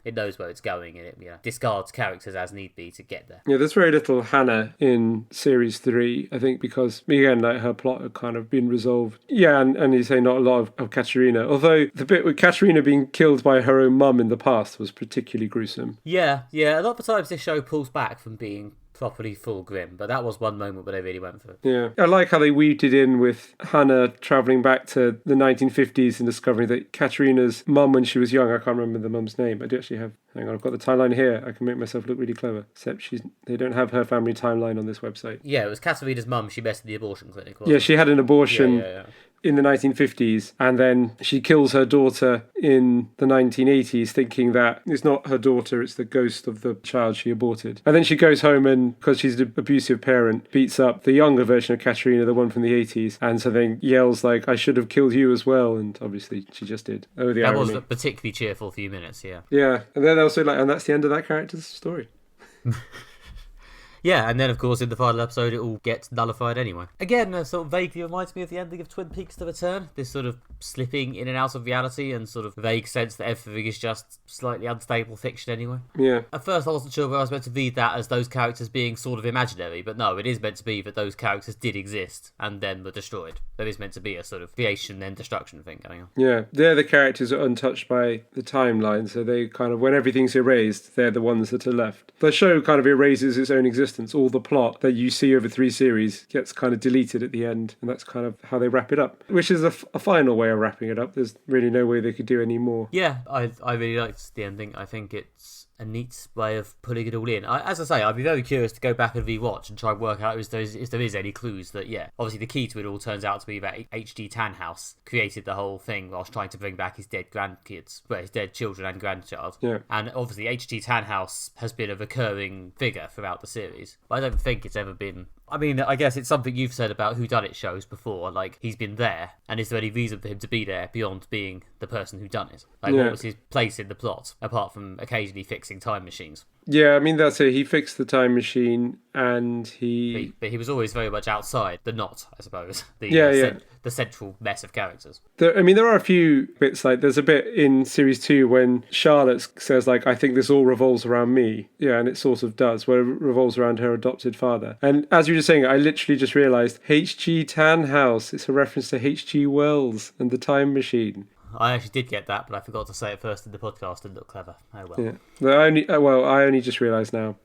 It knows where it's going, and it discards characters as need be to get there. Yeah, there's very little Hannah in series 3, I think, because again, like, her plot had kind of been resolved. Yeah, and you say not a lot of Katerina, although the bit with Katerina being killed by her own mum in the past was particularly gruesome. Yeah, a lot of the times this show pulls back from being properly full grim, but that was one moment where they really went for it. Yeah, I like how they weaved it in with Hannah travelling back to the 1950s and discovering that Katerina's mum when she was young, I can't remember the mum's name, I do actually have, hang on, I've got the timeline here, I can make myself look really clever, except they don't have her family timeline on this website. Yeah, it was Katerina's mum, she messed in the abortion clinic, Yeah, she had an abortion. Yeah. In the 1950s, and then she kills her daughter in the 1980s, thinking that it's not her daughter, it's the ghost of the child she aborted. And then she goes home and, because she's an abusive parent, beats up the younger version of Katerina, the one from the 80s, and so then yells like, I should have killed you as well, and obviously she just did. Oh, the irony. That was a particularly cheerful few minutes, yeah. Yeah, and then also and that's the end of that character's story. Yeah, and then, of course, in the final episode, it all gets nullified anyway. Again, sort of vaguely reminds me of the ending of Twin Peaks: The Return. This sort of slipping in and out of reality and sort of vague sense that everything is just slightly unstable fiction anyway. Yeah. At first, I wasn't sure whether I was meant to read that as those characters being sort of imaginary, but no, it is meant to be that those characters did exist and then were destroyed. There is meant to be a sort of creation and destruction thing going on. Yeah, they're the characters that are untouched by the timeline, so they kind of, when everything's erased, they're the ones that are left. The show kind of erases its own existence. All the plot that you see over 3 series gets kind of deleted at the end, and that's kind of how they wrap it up, which is a final way of wrapping it up. There's really no way they could do any more. Yeah, I really liked the ending. I think it's a neat way of putting it all in. As I say, I'd be very curious to go back and rewatch and try and work out if there is any clues that, obviously the key to it all turns out to be that H.G. Tannhaus created the whole thing whilst trying to bring back his dead his dead children and grandchild. Yeah. And obviously H.G. Tannhaus has been a recurring figure throughout the series. But I don't think it's ever been... I mean, I guess it's something you've said about whodunit shows before, like, he's been there, and is there any reason for him to be there beyond being the person who done it? Like, what was his place in the plot, apart from occasionally fixing time machines? Yeah, I mean, that's it. He fixed the time machine, and But he was always very much outside the knot, I suppose. The central mess of characters. There are a few bits, like, there's a bit in Series 2 when Charlotte says, like, I think this all revolves around me. Yeah, and it sort of does, where it revolves around her adopted father. And as you were just saying, I literally just realised H.G. Tannhaus. It's a reference to H.G. Wells and the time machine. I actually did get that, but I forgot to say it first in the podcast and look clever. Oh well. Yeah. I only just realised now.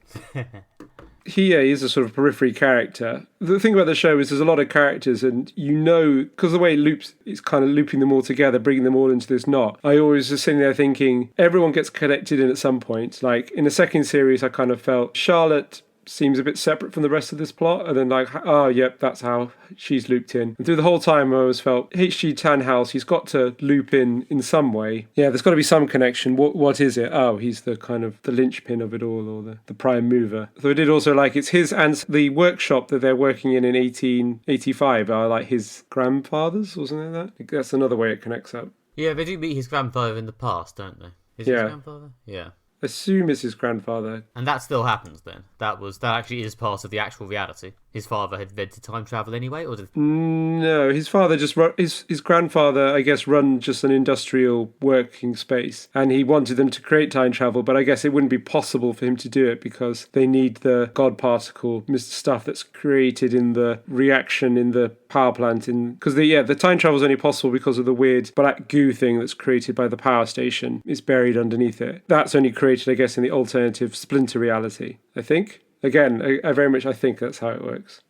he is a sort of periphery character. The thing about the show is there's a lot of characters, and because the way it loops, it's kind of looping them all together, bringing them all into this knot. I always was sitting there thinking, everyone gets connected in at some point. Like, in the second series, I kind of felt Charlotte seems a bit separate from the rest of this plot, and then like, oh yep, that's how she's looped in. And through the whole time I always felt H.G. Tannhaus, he's got to loop in some way. Yeah, there's got to be some connection. What is it? Oh, he's the kind of the linchpin of it all, or the prime mover. So I did also like it's his and the workshop that they're working in 1885 are like his grandfather's or something like that. That's another way it connects up. Yeah, they do meet his grandfather in the past, don't they? Is it his grandfather? Yeah. Assume it's his grandfather. And that still happens then. That actually is part of the actual reality. His father had invented time travel anyway, or did... No, his father just his grandfather, I guess, run just an industrial working space, and he wanted them to create time travel, but I guess it wouldn't be possible for him to do it because they need the God particle, stuff that's created in the reaction in the power plant. Because the time travel is only possible because of the weird black goo thing that's created by the power station. It's buried underneath it. That's only created, I guess, in the alternative splinter reality, I think. Again, I think that's how it works.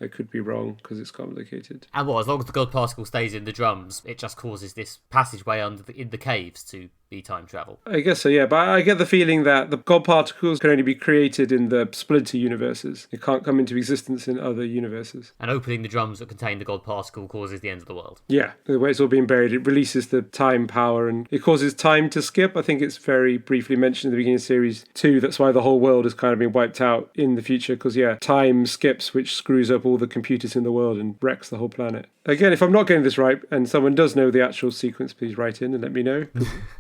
I could be wrong because it's complicated. And as long as the God particle stays in the drums, it just causes this passageway in the caves to be time travel. I guess so, yeah. But I get the feeling that the God particles can only be created in the splinter universes. It can't come into existence in other universes. And opening the drums that contain the God particle causes the end of the world. Yeah, the way it's all being buried, it releases the time power and it causes time to skip. I think it's very briefly mentioned at the beginning of Series 2. That's why the whole world has kind of been wiped out in the future because, time skips, which screws up all the computers in the world and wrecks the whole planet. Again, if I'm not getting this right and someone does know the actual sequence, please write in and let me know.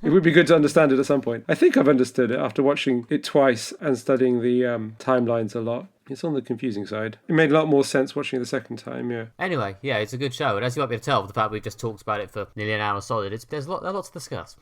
It would be good to understand it at some point. I think I've understood it after watching it twice and studying the timelines a lot. It's on the confusing side. It made a lot more sense watching it the second time, yeah. Anyway, yeah, it's a good show. And as you might be able to tell, the fact we've just talked about it for nearly an hour solid, there's a lot to discuss.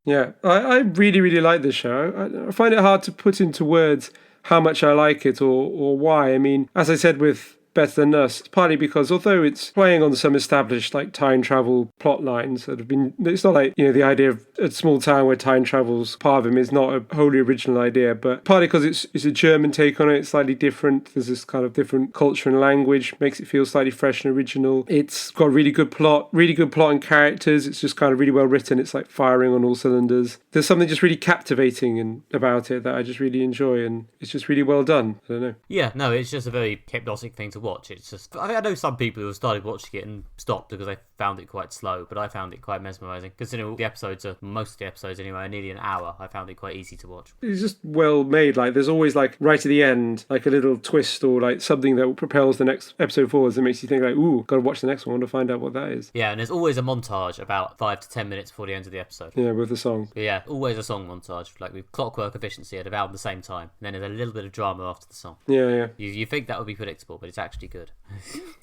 Yeah, I really, really like this show. I find it hard to put into words how much I like it or why. I mean, as I said with Better Than Us, it's partly because although it's playing on some established like time travel plot lines that have been, it's not like, the idea of a small town where time travel's part of them is not a wholly original idea, but partly because it's a German take on it, it's slightly different. There's this kind of different culture and language, makes it feel slightly fresh and original. It's got really good plot and characters. It's just kind of really well written. It's like firing on all cylinders. There's something just really captivating about it that I just really enjoy, and it's just really well done. I don't know. Yeah, no, it's just a very hypnotic thing to watch. It's just, I know some people who have started watching it and stopped because they found it quite slow, but I found it quite mesmerising. Considering all the episodes most of the episodes anyway, are nearly an hour, I found it quite easy to watch. It's just well made. Like there's always like right at the end, like a little twist or like something that propels the next episode forwards and makes you think like, ooh, gotta watch the next one to find out what that is. Yeah, and there's always a montage about 5 to 10 minutes before the end of the episode. Yeah, with the song. But yeah, always a song montage, like with Clockwork Efficiency at about the same time. And then there's a little bit of drama after the song. Yeah. You think that would be predictable, but it's actually good.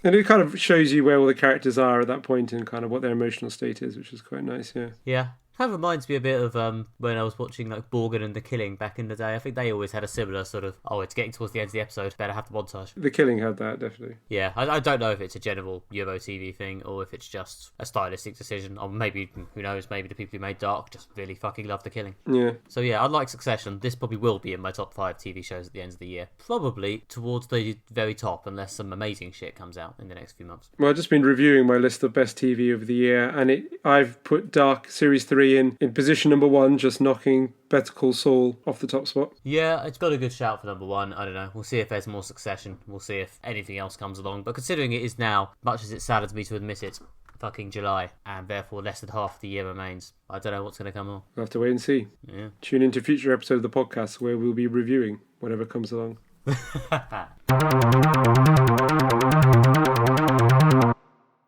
And it kind of shows you where all the characters are at that point and kind of what their emotional state is, which is quite nice, yeah. Yeah. Kind of reminds me a bit of when I was watching like Borgen and The Killing back in the day. I think they always had a similar sort of, it's getting towards the end of the episode, better have the montage. The Killing had that, definitely. Yeah, I don't know if it's a general Euro TV thing or if it's just a stylistic decision, or maybe, who knows, maybe the people who made Dark just really fucking love The Killing. Yeah. So yeah, unlike Succession, this probably will be in my top 5 TV shows at the end of the year. Probably towards the very top, unless some amazing shit comes out in the next few months. Well, I've just been reviewing my list of best TV of the year, and I've put Dark Series 3 in position number 1, just knocking Better Call Saul off the top spot. Yeah, it's got a good shout for number 1. I don't know. We'll see if there's more Succession. We'll see if anything else comes along. But considering it is now, much as it saddens me to admit it, fucking July, and therefore less than half the year remains, I don't know what's going to come on. We'll have to wait and see. Yeah. Tune into future episodes of the podcast where we'll be reviewing whatever comes along.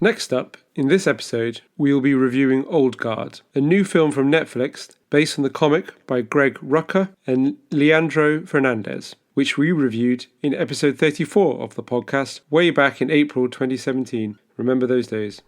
Next up, in this episode, we'll be reviewing Old Guard, a new film from Netflix based on the comic by Greg Rucka and Leandro Fernandez, which we reviewed in episode 34 of the podcast way back in April 2017. Remember those days?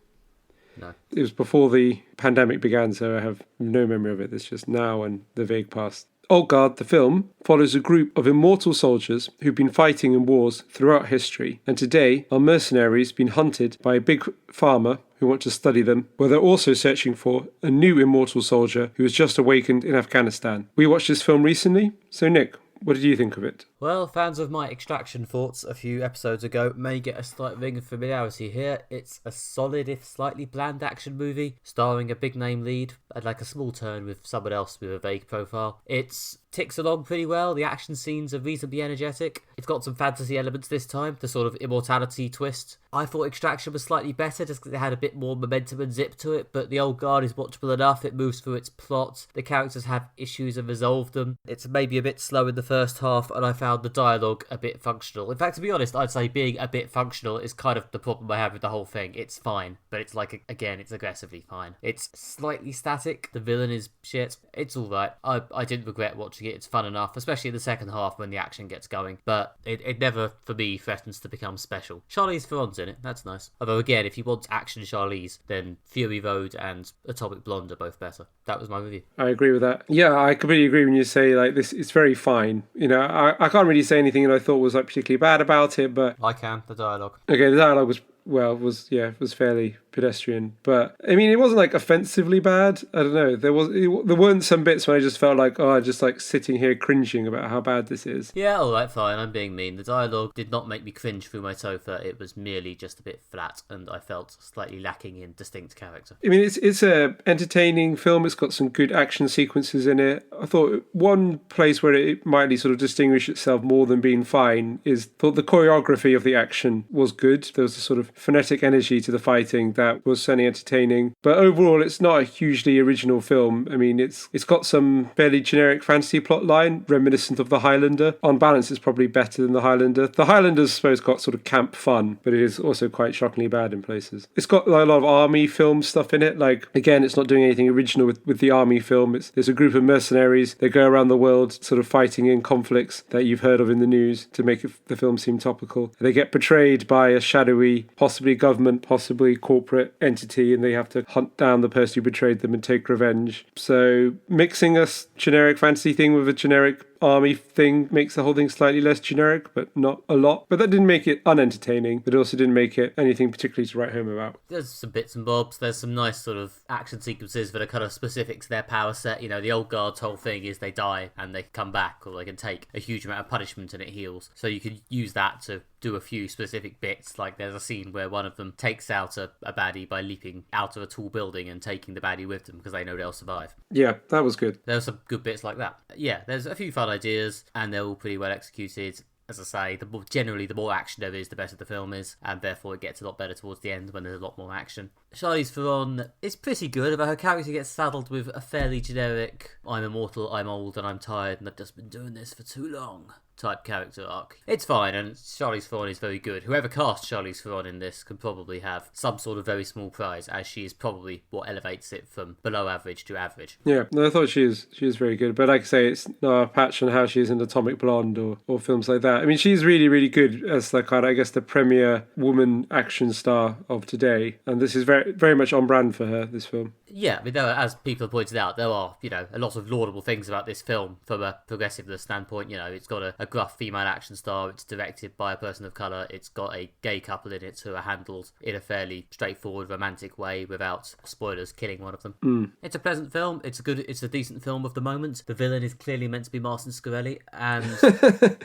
No. It was before the pandemic began, so I have no memory of it. It's just now and the vague past. Old Guard, the film, follows a group of immortal soldiers who've been fighting in wars throughout history, and today are mercenaries being hunted by a big pharma who want to study them, where they're also searching for a new immortal soldier who has just awakened in Afghanistan. We watched this film recently, so Nick, what did you think of it? Well, fans of my Extraction thoughts a few episodes ago may get a slight ring of familiarity here. It's a solid, if slightly bland action movie, starring a big name lead, and like a small turn with someone else with a vague profile. It's ticks along pretty well. The action scenes are reasonably energetic. It's got some fantasy elements this time, the sort of immortality twist. I thought Extraction was slightly better just because it had a bit more momentum and zip to it, but The Old Guard is watchable enough. It moves through its plot. The characters have issues and resolve them. It's maybe a bit slow in the first half, and I found the dialogue a bit functional. In fact, to be honest, I'd say being a bit functional is kind of the problem I have with the whole thing. It's fine, but it's like, again, it's aggressively fine. It's slightly static. The villain is shit. It's alright. I didn't regret watching it. It's fun enough, especially in the second half when the action gets going, but it never, for me, threatens to become special. Charlize Theron's in it. That's nice. Although, again, if you want action Charlize, then Fury Road and Atomic Blonde are both better. That was my review. I agree with that. Yeah, I completely agree when you say, like, this, it's very fine. You know, I can't really say anything that I thought was, like, particularly bad about it, but... I can, the dialogue. Okay, the dialogue was fairly pedestrian, but I mean, it wasn't like offensively bad. I don't know. There weren't some bits where I just felt like, oh, just like sitting here cringing about how bad this is. Yeah, alright, fine. I'm being mean. The dialogue did not make me cringe through my sofa. It was merely just a bit flat, and I felt slightly lacking in distinct character. I mean, it's a entertaining film. It's got some good action sequences in it. I thought one place where it might sort of distinguish itself more than being fine is thought the choreography of the action was good. There was a sort of frenetic energy to the fighting that was certainly entertaining, but overall it's not a hugely original film. I mean, it's got some fairly generic fantasy plot line reminiscent of The Highlander. On balance, it's probably better than The Highlander. The Highlander's, I suppose, got sort of camp fun, but it is also quite shockingly bad in places. It's got like, a lot of army film stuff in it. Like, again, it's not doing anything original with the army film. There's a group of mercenaries. They go around the world sort of fighting in conflicts that you've heard of in the news to make the film seem topical. They get betrayed by a shadowy, possibly government, possibly corporate entity, and they have to hunt down the person who betrayed them and take revenge. So mixing a generic fantasy thing with a generic army thing makes the whole thing slightly less generic, but not a lot. But that didn't make it unentertaining, but it also didn't make it anything particularly to write home about. There's some bits and bobs. There's some nice sort of action sequences that are kind of specific to their power set. You know, the Old Guard's whole thing is they die and they come back, or they can take a huge amount of punishment and it heals. So you could use that to do a few specific bits. Like there's a scene where one of them takes out a baddie by leaping out of a tall building and taking the baddie with them because they know they'll survive. Yeah, that was good. There were some good bits like that. Yeah, there's a few fun ideas and they're all pretty well executed. As I say, generally the more action there is, the better the film is, and therefore it gets a lot better towards the end when there's a lot more action. Charlize Theron is pretty good, but her character gets saddled with a fairly generic, I'm immortal, I'm old, and I'm tired, and I've just been doing this for too long type character arc. It's fine, and Charlize Theron is very good. Whoever cast Charlize Theron in this can probably have some sort of very small prize, as she is probably what elevates it from below average to average. Yeah, no, I thought she is very good, but like I say, it's not a patch on how she is in Atomic Blonde or films like that. I mean, she's really, really good as the kind of, I guess, the premier woman action star of today, and this is very, very much on brand for her, this film. Yeah, I mean, as people have pointed out, there are, a lot of laudable things about this film from a progressiveness standpoint. It's got a gruff female action star, it's directed by a person of colour, it's got a gay couple in it who are handled in a fairly straightforward, romantic way without, spoilers, killing one of them. It's a pleasant film, it's a decent film of the moment. The villain is clearly meant to be Martin Shkreli, and...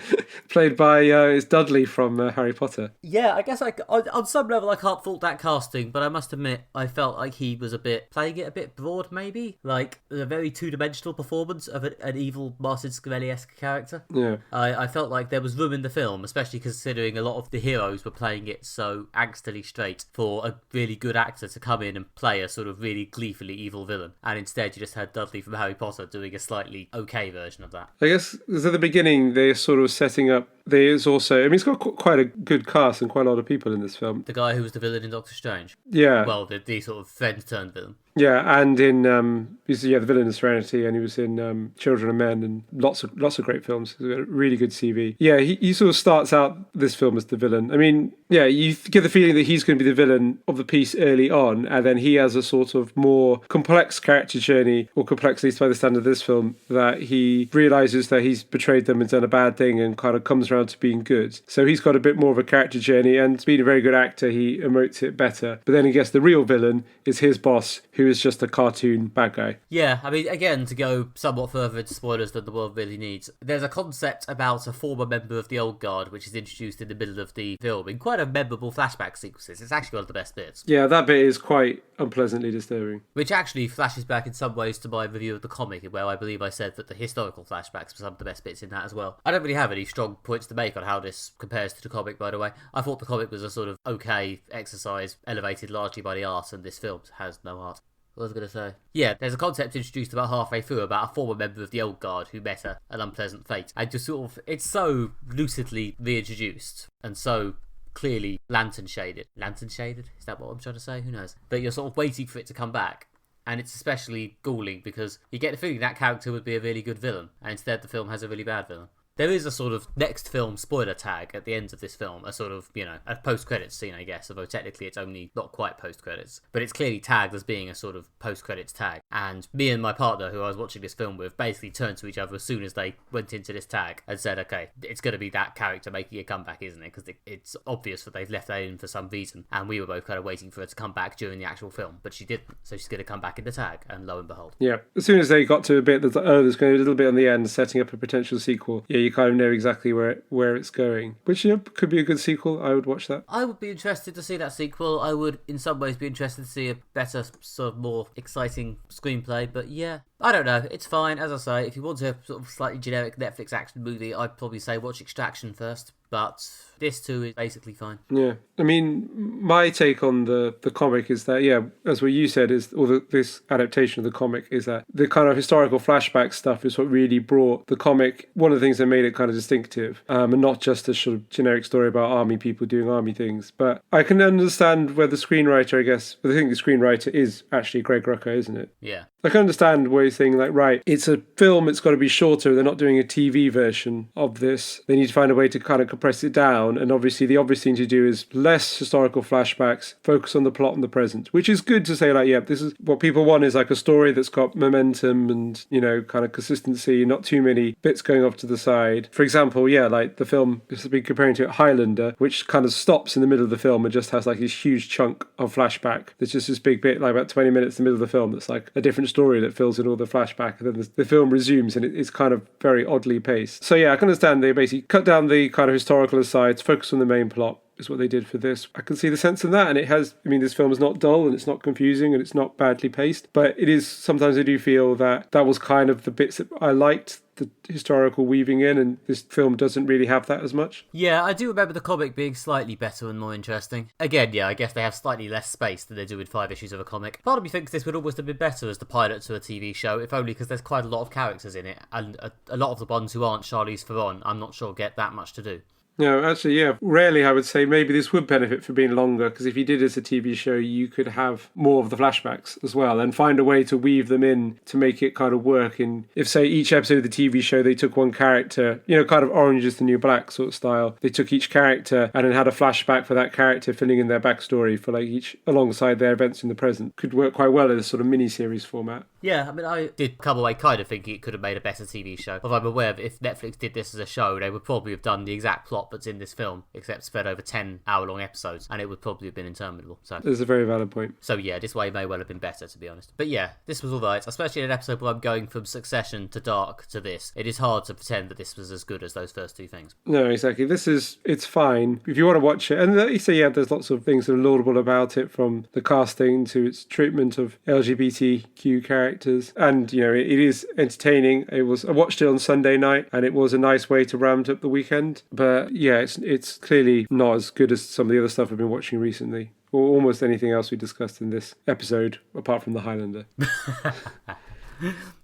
Played by it's Dudley from Harry Potter. Yeah, I guess on some level I can't fault that casting, but I must admit I felt like he was playing it a bit broad, maybe, like a very two-dimensional performance of an evil Martin Shkreli-esque character. Yeah, I felt like there was room in the film, especially considering a lot of the heroes were playing it so angstily straight, for a really good actor to come in and play a sort of really gleefully evil villain, and instead you just had Dudley from Harry Potter doing a slightly okay version of that. I guess at the beginning they're sort of setting up. There's also, I mean, it's got quite a good cast and quite a lot of people in this film. The guy who was the villain in Doctor Strange. Yeah. Well, the sort of friend-turned-villain. Yeah, and in he's the villain in Serenity, and he was in Children of Men, and lots of great films. He's got a really good CV. Yeah, he sort of starts out this film as the villain. I mean, yeah, you get the feeling that he's going to be the villain of the piece early on, and then he has a sort of more complex character journey, or complex at least by the standard of this film, that he realises that he's betrayed them and done a bad thing, and kind of comes around to being good. So he's got a bit more of a character journey, and being a very good actor, he emotes it better. But then I guess the real villain is his boss, who is just a cartoon bad guy. Yeah, I mean, again, to go somewhat further into spoilers than the world really needs, there's a concept about a former member of the Old Guard which is introduced in the middle of the film in quite a memorable flashback sequences. It's actually one of the best bits. Yeah, that bit is quite unpleasantly disturbing. Which actually flashes back in some ways to my review of the comic, where I believe I said that the historical flashbacks were some of the best bits in that as well. I don't really have any strong points to make on how this compares to the comic, by the way. I thought the comic was a sort of okay exercise, elevated largely by the art, and this film has no art. What was I going to say? Yeah, there's a concept introduced about halfway through about a former member of the Old Guard who met an unpleasant fate. And just sort of, it's so lucidly reintroduced and so clearly lantern shaded. Lantern shaded? Is that what I'm trying to say? Who knows? But you're sort of waiting for it to come back. And it's especially galling because you get the feeling that character would be a really good villain. And instead the film has a really bad villain. There is a sort of next film spoiler tag at the end of this film, a sort of, a post-credits scene, I guess, although technically it's only not quite post-credits. But it's clearly tagged as being a sort of post-credits tag. And me and my partner, who I was watching this film with, basically turned to each other as soon as they went into this tag and said, okay, it's going to be that character making a comeback, isn't it? Because it's obvious that they've left that in for some reason. And we were both kind of waiting for her to come back during the actual film, but she didn't. So she's going to come back in the tag, and lo and behold. Yeah, as soon as they got to a bit that's like, oh, there's going to be a little bit on the end setting up a potential sequel, yeah, you kind of know exactly where it's going, which could be a good sequel. I would watch that. I would be interested to see that sequel. I would in some ways be interested to see a better, sort of more exciting screenplay, but yeah, I don't know, it's fine. As I say, if you want a sort of slightly generic Netflix action movie, I'd probably say watch Extraction first, but this too is basically fine. Yeah, I mean, my take on the comic is that, yeah, as what you said, is, or this adaptation of the comic is that the kind of historical flashback stuff is what really brought the comic, one of the things that made it kind of distinctive, and not just a sort of generic story about army people doing army things. But I can understand where the screenwriter, I guess, I think the screenwriter is actually Greg Rucka, isn't it? Yeah. I can understand where he's saying, like, right, it's a film, it's got to be shorter, they're not doing a TV version of this. They need to find a way to kind of compress it down, and obviously the obvious thing to do is less historical flashbacks, focus on the plot and the present, which is good to say, like, yeah, this is what people want, is like a story that's got momentum and, kind of consistency, not too many bits going off to the side. For example, yeah, like the film, this has been comparing to Highlander, which kind of stops in the middle of the film and just has like this huge chunk of flashback. There's just this big bit, like about 20 minutes in the middle of the film, that's like a different story that fills in all the flashback, and then the film resumes, and it's kind of very oddly paced. So yeah, I can understand they basically cut down the kind of historical asides, focus on the main plot, is what they did for this. I can see the sense in that, and it has, I mean, this film is not dull, and it's not confusing, and it's not badly paced, but it is, sometimes I do feel that was kind of the bits that I liked, the historical weaving in, and this film doesn't really have that as much. Yeah, I do remember the comic being slightly better and more interesting. Again, yeah, I guess they have slightly less space than they do with 5 issues of a comic. Part of me thinks this would almost have been better as the pilot to a TV show, if only because there's quite a lot of characters in it, and a lot of the ones who aren't Charlize Theron, I'm not sure get that much to do. No, actually, yeah. Rarely, I would say maybe this would benefit from being longer, because if you did it as a TV show, you could have more of the flashbacks as well, and find a way to weave them in to make it kind of work. In, if, say, each episode of the TV show, they took one character, kind of Orange is the New Black sort of style. They took each character and then had a flashback for that character, filling in their backstory for like each alongside their events in the present. Could work quite well in a sort of mini-series format. Yeah, I mean, I did come away kind of thinking it could have made a better TV show. Although I'm aware that if Netflix did this as a show, they would probably have done the exact plot that's in this film, except spread over 10 hour-long episodes, and it would probably have been interminable. So that's a very valid point. So yeah, this way may well have been better, to be honest. But yeah, this was alright, especially in an episode where I'm going from Succession to Dark to this. It is hard to pretend that this was as good as those first two things. No, exactly. It's fine if you want to watch it. And you say, yeah, there's lots of things that are laudable about it, from the casting to its treatment of LGBTQ characters. And, it is entertaining. I watched it on Sunday night, and it was a nice way to round up the weekend. But yeah, it's clearly not as good as some of the other stuff I've been watching recently, or almost anything else we discussed in this episode, apart from The Highlander.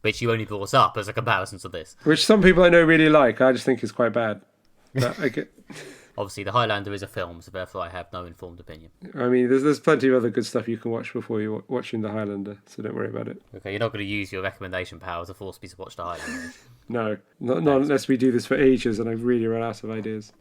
Which you only brought up as a comparison to this. Which some people I know really like. I just think is quite bad. But I get... Obviously, The Highlander is a film, so therefore I have no informed opinion. I mean, there's plenty of other good stuff you can watch before you're watching The Highlander, so don't worry about it. Okay, you're not going to use your recommendation power to force me to watch The Highlander. No, not unless we do this for ages and I've really run out of ideas.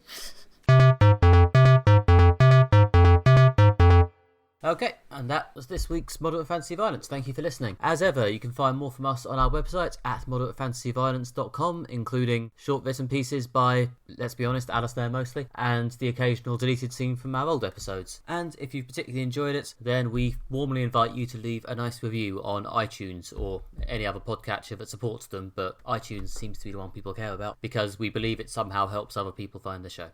Okay, and that was this week's Moderate Fantasy Violence. Thank you for listening. As ever, you can find more from us on our website at moderatefantasyviolence.com, including short bits and pieces by, let's be honest, Alistair mostly, and the occasional deleted scene from our old episodes. And if you've particularly enjoyed it, then we warmly invite you to leave a nice review on iTunes or any other podcatcher that supports them, but iTunes seems to be the one people care about, because we believe it somehow helps other people find the show.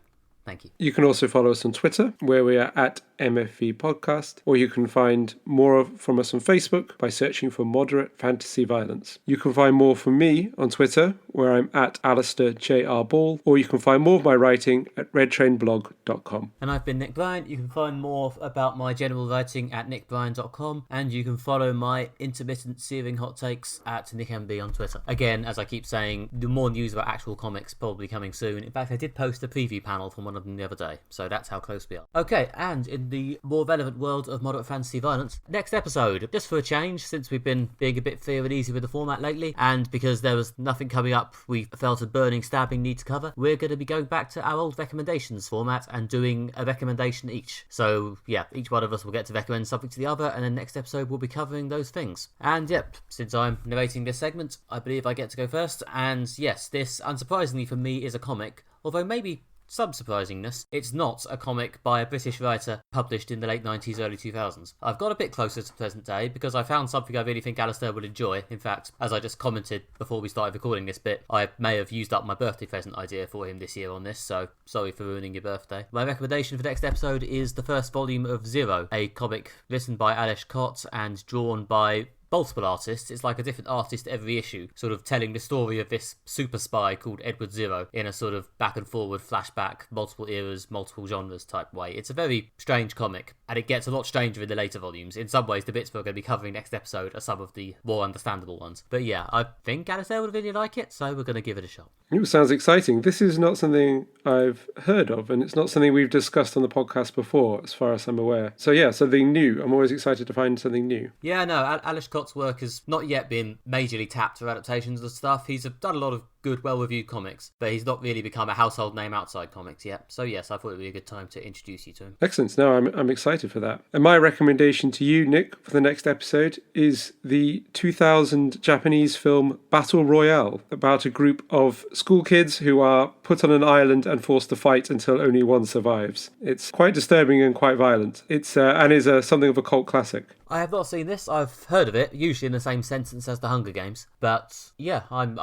Thank you. You can also follow us on Twitter, where we are at MFV Podcast, or you can find more from us on Facebook by searching for Moderate Fantasy Violence. You can find more from me on Twitter, where I'm at Alistair J.R. Ball, or you can find more of my writing at redtrainblog.com. And I've been Nick Bryant. You can find more about my general writing at nickbryant.com, and you can follow my intermittent searing hot takes at nickmb on Twitter. Again, as I keep saying, the more news about actual comics probably coming soon. In fact, I did post a preview panel from one of them the other day, so that's how close we are. Okay, and in the more relevant world of Moderate Fantasy Violence, next episode, just for a change, since we've been being a bit free and easy with the format lately, and because there was nothing coming up we felt a burning, stabbing need to cover, we're going to be going back to our old recommendations format and doing a recommendation each. So yeah, each one of us will get to recommend something to the other, and then next episode we'll be covering those things. And yep, since I'm narrating this segment, I believe I get to go first, and yes, this, unsurprisingly for me, is a comic, although maybe some surprisingness, it's not a comic by a British writer published in the late 90s, early 2000s. I've got a bit closer to present day because I found something I really think Alistair will enjoy. In fact, as I just commented before we started recording this bit, I may have used up my birthday present idea for him this year on this, so sorry for ruining your birthday. My recommendation for the next episode is the first volume of Zero, a comic written by Alish Kott and drawn by multiple artists. It's like a different artist every issue, sort of telling the story of this super spy called Edward Zero in a sort of back and forward flashback, multiple eras, multiple genres type way. It's a very strange comic, and it gets a lot stranger in the later volumes. In some ways, the bits we're going to be covering next episode are some of the more understandable ones. But yeah, I think Alistair would really like it, so we're going to give it a shot. It sounds exciting. This is not something I've heard of, and it's not something we've discussed on the podcast before, as far as I'm aware. So yeah, something new. I'm always excited to find something new. Yeah, no, Alish Kott's work has not yet been majorly tapped for adaptations of stuff. He's done a lot of good, well-reviewed comics, but he's not really become a household name outside comics yet. So yes, I thought it would be a good time to introduce you to him. Excellent. No, I'm excited for that. And my recommendation to you, Nick, for the next episode is the 2000 Japanese film Battle Royale, about a group of school kids who are put on an island and forced to fight until only one survives. It's quite disturbing and quite violent. It's and is something of a cult classic. I have not seen this. I've heard of it, usually in the same sentence as the Hunger Games. But yeah, I'm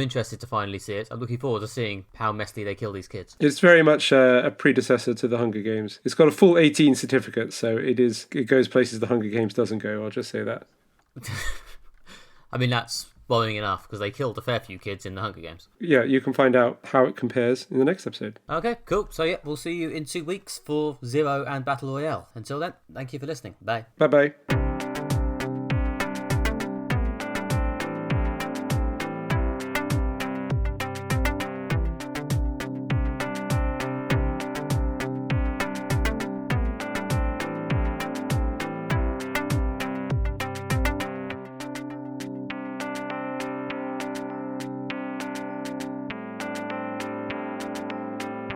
interested to finally see it. I'm looking forward to seeing how messily they kill these kids. It's very much a predecessor to the Hunger Games. It's got a full 18 certificate, so it goes places the Hunger Games doesn't go. I'll just say that. I mean, that's worrying enough, because they killed a fair few kids in the Hunger Games. Yeah, you can find out how it compares in the next episode. Okay, cool. So yeah, we'll see you in 2 weeks for Zero and Battle Royale. Until then, thank you for listening. Bye. Bye-bye.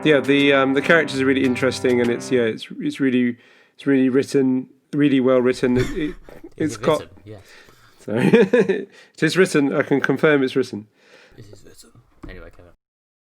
Yeah, the characters are really interesting, and it's really written, really well written. It's got written? Yes. Sorry, it is written. I can confirm it's written. It is written. Anyway, Kevin.